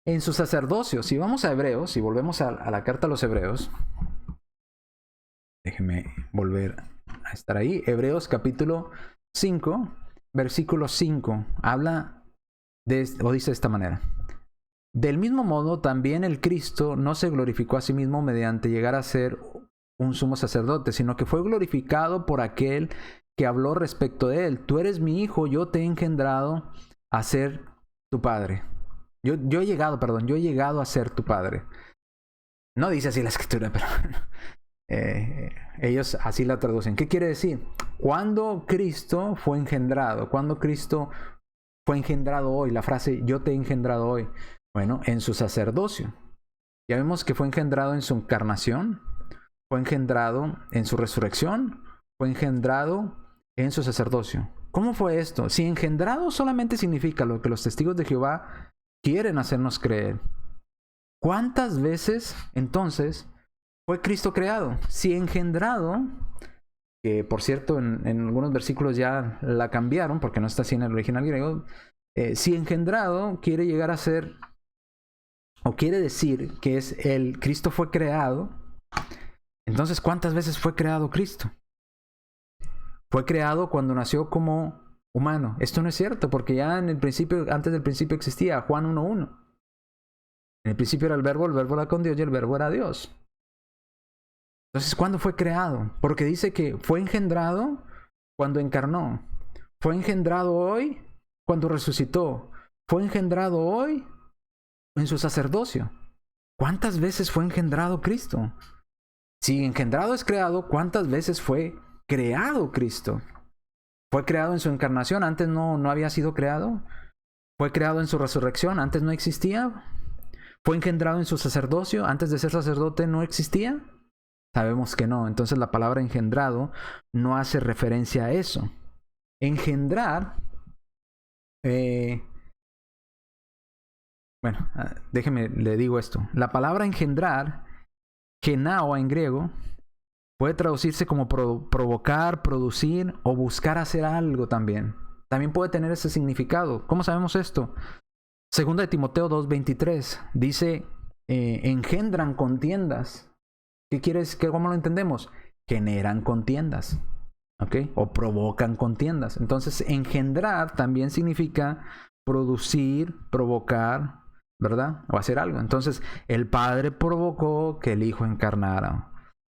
en su sacerdocio. Si vamos a Hebreos, si volvemos a la carta a los Hebreos, déjeme volver a estar ahí. Hebreos capítulo 5, versículo 5, habla o dice de esta manera: del mismo modo, también el Cristo no se glorificó a sí mismo mediante llegar a ser un sumo sacerdote, sino que fue glorificado por aquel que habló respecto de él. Tú eres mi hijo, yo te he engendrado a ser tu padre. Yo he llegado a ser tu padre. No dice así la escritura, pero ellos así la traducen. ¿Qué quiere decir? Cuando Cristo fue engendrado, cuando Cristo fue engendrado hoy, la frase yo te he engendrado hoy. Bueno, en su sacerdocio. Ya vemos que fue engendrado en su encarnación, fue engendrado en su resurrección, fue engendrado en su sacerdocio. ¿Cómo fue esto? Si engendrado solamente significa lo que los testigos de Jehová quieren hacernos creer, ¿cuántas veces entonces fue Cristo creado? Si engendrado, que por cierto en algunos versículos ya la cambiaron porque no está así en el original griego, si engendrado quiere llegar a ser, o quiere decir que es el Cristo fue creado, entonces ¿cuántas veces fue creado Cristo? Fue creado cuando nació como humano. Esto no es cierto, porque ya en el principio, antes del principio existía Juan 1:1. En el principio era el verbo era con Dios y el verbo era Dios. Entonces, ¿cuándo fue creado? Porque dice que fue engendrado cuando encarnó. Fue engendrado hoy cuando resucitó. Fue engendrado hoy en su sacerdocio. ¿Cuántas veces fue engendrado Cristo? Si engendrado es creado, ¿cuántas veces fue creado Cristo? ¿Fue creado en su encarnación? ¿Antes no había sido creado? ¿Fue creado en su resurrección? ¿Antes no existía? ¿Fue engendrado en su sacerdocio? ¿Antes de ser sacerdote no existía? Sabemos que no. Entonces la palabra engendrado no hace referencia a eso. Engendrar, bueno, déjeme, le digo esto. La palabra engendrar, genao en griego, puede traducirse como provocar, producir o buscar hacer algo también. También puede tener ese significado. ¿Cómo sabemos esto? Segunda de Timoteo 2:23 dice, engendran contiendas. ¿Qué quiere decir? ¿Cómo lo entendemos? Generan contiendas, ¿ok? O provocan contiendas. Entonces, engendrar también significa producir, provocar, ¿verdad? O hacer algo. Entonces, el Padre provocó que el Hijo encarnara.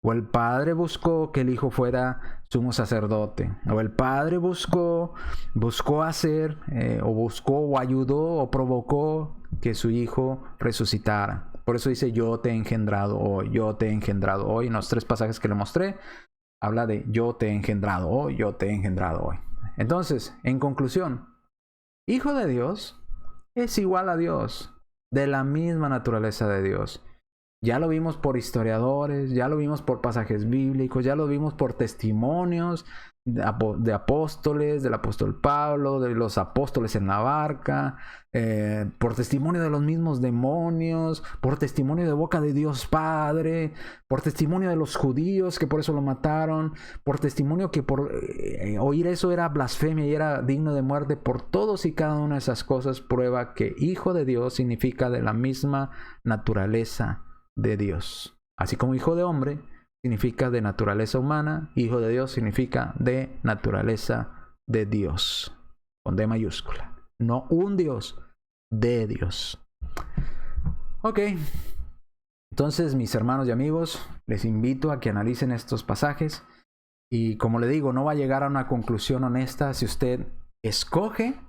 O el Padre buscó que el Hijo fuera sumo sacerdote. O el Padre buscó hacer, o buscó, o ayudó, o provocó que su Hijo resucitara. Por eso dice, yo te he engendrado hoy, yo te he engendrado hoy. En los 3 pasajes que le mostré, habla de yo te he engendrado hoy, yo te he engendrado hoy. Entonces, en conclusión, Hijo de Dios es igual a Dios, de la misma naturaleza de Dios. Ya lo vimos por historiadores, ya lo vimos por pasajes bíblicos, ya lo vimos por testimonios de apóstoles, del apóstol Pablo, de los apóstoles en la barca, por testimonio de los mismos demonios, por testimonio de boca de Dios Padre, por testimonio de los judíos que por eso lo mataron, por testimonio que por oír eso era blasfemia y era digno de muerte. Por todos y cada una de esas cosas prueba que Hijo de Dios significa de la misma naturaleza de Dios. Así como hijo de hombre significa de naturaleza humana, hijo de Dios significa de naturaleza de Dios, con D mayúscula. No un Dios, de Dios. Ok. Entonces, mis hermanos y amigos, les invito a que analicen estos pasajes. Y como le digo, no va a llegar a una conclusión honesta si usted escoge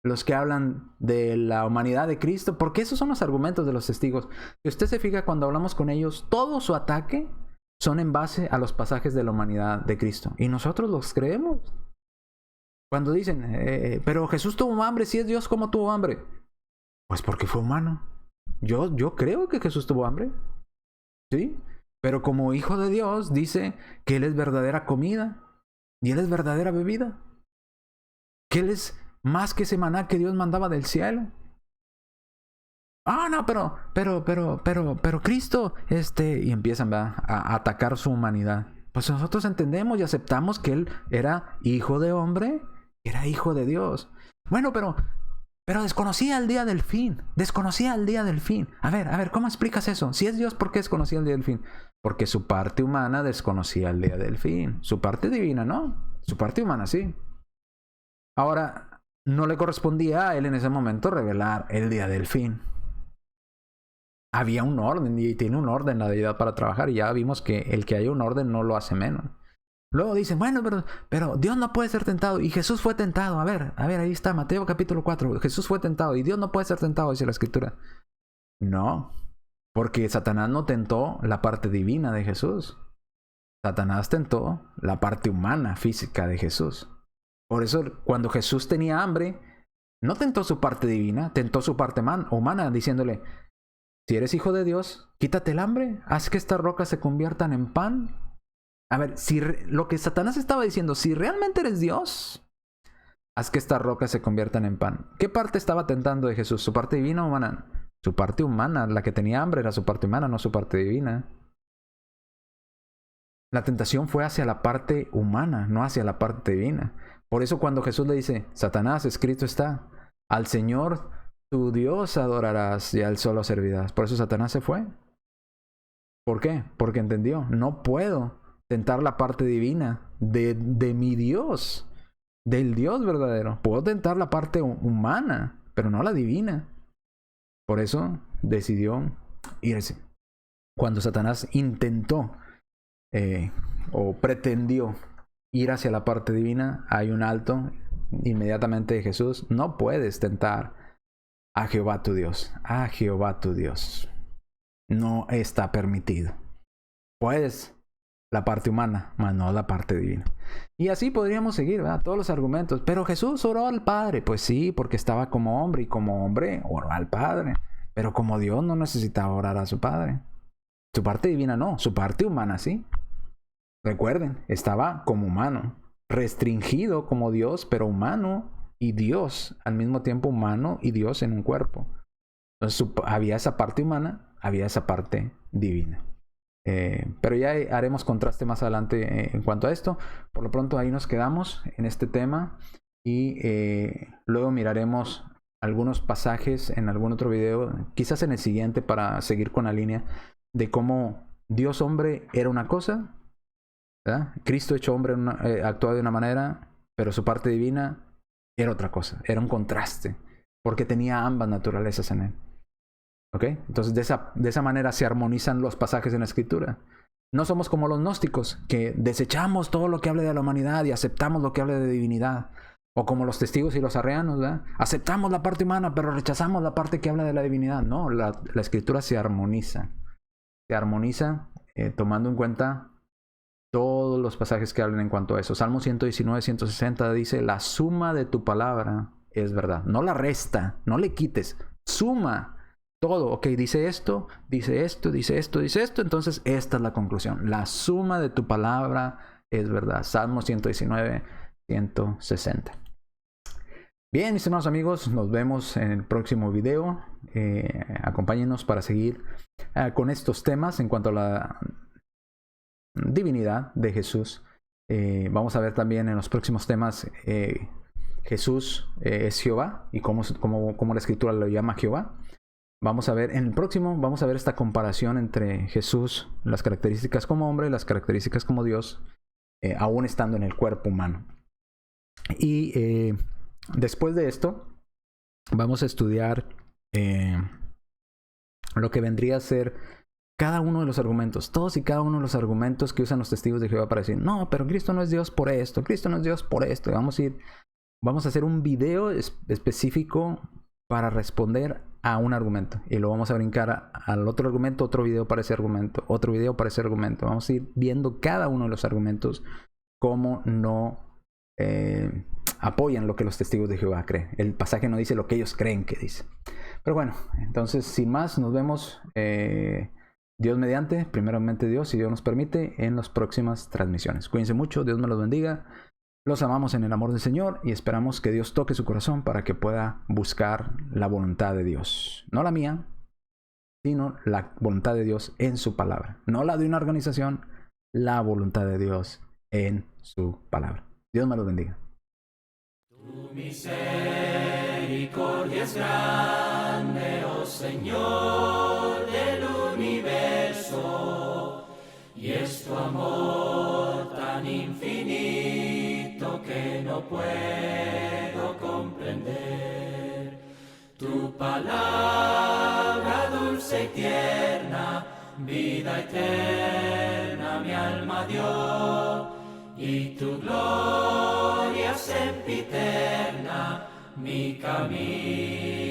los que hablan de la humanidad de Cristo, porque esos son los argumentos de los testigos. Si usted se fija, cuando hablamos con ellos, todo su ataque son en base a los pasajes de la humanidad de Cristo. Y nosotros los creemos. Cuando dicen, pero Jesús tuvo hambre, si es Dios, ¿cómo tuvo hambre? Pues porque fue humano. Yo creo que Jesús tuvo hambre. ¿Sí? Pero como hijo de Dios, dice que Él es verdadera comida y Él es verdadera bebida. Que Él es más que ese maná que Dios mandaba del cielo. Ah, no, pero Cristo, y empiezan a atacar su humanidad. Pues nosotros entendemos y aceptamos que Él era hijo de hombre, era hijo de Dios. Bueno, pero desconocía el día del fin. Desconocía el día del fin. A ver, ¿cómo explicas eso? Si es Dios, ¿por qué desconocía el día del fin? Porque su parte humana desconocía el día del fin. Su parte divina, ¿no? Su parte humana, sí. Ahora, no le correspondía a Él en ese momento revelar el día del fin. Había un orden y tiene un orden la deidad para trabajar. Y ya vimos que el que haya un orden no lo hace menos. Luego dicen, bueno, pero Dios no puede ser tentado. Y Jesús fue tentado. A ver, ahí está, Mateo capítulo 4. Jesús fue tentado y Dios no puede ser tentado, dice la Escritura. No, porque Satanás no tentó la parte divina de Jesús. Satanás tentó la parte humana, física de Jesús. Por eso, cuando Jesús tenía hambre, no tentó su parte divina, tentó su parte humana, diciéndole, si eres hijo de Dios, quítate el hambre, haz que estas rocas se conviertan en pan. A ver, si lo que Satanás estaba diciendo, si realmente eres Dios, haz que estas rocas se conviertan en pan. ¿Qué parte estaba tentando de Jesús? ¿Su parte divina o humana? Su parte humana. La que tenía hambre era su parte humana, no su parte divina. La tentación fue hacia la parte humana, no hacia la parte divina. Por eso cuando Jesús le dice, Satanás, escrito está, al Señor tu Dios adorarás y a Él solo servirás. Por eso Satanás se fue. ¿Por qué? Porque entendió, no puedo tentar la parte divina de mi Dios, del Dios verdadero. Puedo tentar la parte humana, pero no la divina. Por eso decidió irse. Cuando Satanás intentó o pretendió ir hacia la parte divina, hay un alto inmediatamente de Jesús. No puedes tentar a Jehová tu Dios. A Jehová tu Dios. No está permitido. Puedes la parte humana, mas no la parte divina. Y así podríamos seguir, ¿verdad? Todos los argumentos. Pero Jesús oró al Padre. Pues sí, porque estaba como hombre y como hombre oró al Padre. Pero como Dios no necesitaba orar a su Padre. Su parte divina no, su parte humana sí. Recuerden, estaba como humano, restringido como Dios, pero humano y Dios, al mismo tiempo humano y Dios en un cuerpo. Entonces había esa parte humana, había esa parte divina. Pero ya haremos contraste más adelante en cuanto a esto. Por lo pronto ahí nos quedamos en este tema y luego miraremos algunos pasajes en algún otro video, quizás en el siguiente, para seguir con la línea de cómo Dios hombre era una cosa, ¿verdad? Cristo hecho hombre actuaba de una manera, pero su parte divina era otra cosa, era un contraste, porque tenía ambas naturalezas en él. ¿Ok? Entonces de esa manera se armonizan los pasajes en la Escritura. No somos como los gnósticos, que desechamos todo lo que hable de la humanidad y aceptamos lo que hable de divinidad. O como los testigos y los arreanos, ¿verdad? Aceptamos la parte humana, pero rechazamos la parte que habla de la divinidad. No, la Escritura se armoniza. Se armoniza tomando en cuenta todos los pasajes que hablan en cuanto a eso. Salmo 119, 160 dice, la suma de tu palabra es verdad. No la resta, no le quites. Suma todo. Ok, dice esto, dice esto, dice esto, dice esto. Entonces esta es la conclusión. La suma de tu palabra es verdad. Salmo 119, 160. Bien, mis hermanos amigos, nos vemos en el próximo video. Acompáñenos para seguir con estos temas en cuanto a la divinidad de Jesús. Vamos a ver también en los próximos temas Jesús es Jehová y cómo la Escritura lo llama Jehová. vamos a ver, en el próximo vamos a ver esta comparación entre Jesús, las características como hombre y las características como Dios, aún estando en el cuerpo humano. Y después de esto, vamos a estudiar lo que vendría a ser cada uno de los argumentos, todos y cada uno de los argumentos que usan los testigos de Jehová para decir, no, pero Cristo no es Dios por esto, Cristo no es Dios por esto. Y vamos a hacer un video específico para responder a un argumento. Y lo vamos a brincar al otro argumento, otro video para ese argumento, otro video para ese argumento. Vamos a ir viendo cada uno de los argumentos, cómo no apoyan lo que los testigos de Jehová creen. El pasaje no dice lo que ellos creen que dice. Pero bueno, entonces sin más, nos vemos Dios mediante, primeramente Dios, si Dios nos permite, en las próximas transmisiones. Cuídense mucho, Dios me los bendiga. Los amamos en el amor del Señor y esperamos que Dios toque su corazón para que pueda buscar la voluntad de Dios. No la mía, sino la voluntad de Dios en su palabra. No la de una organización, la voluntad de Dios en su palabra. Dios me los bendiga. Tu misericordia es grande, oh Señor del universo, y es tu amor tan infinito que no puedo comprender. Tu palabra dulce y tierna, vida eterna mi alma dio, y tu gloria sempiterna mi camino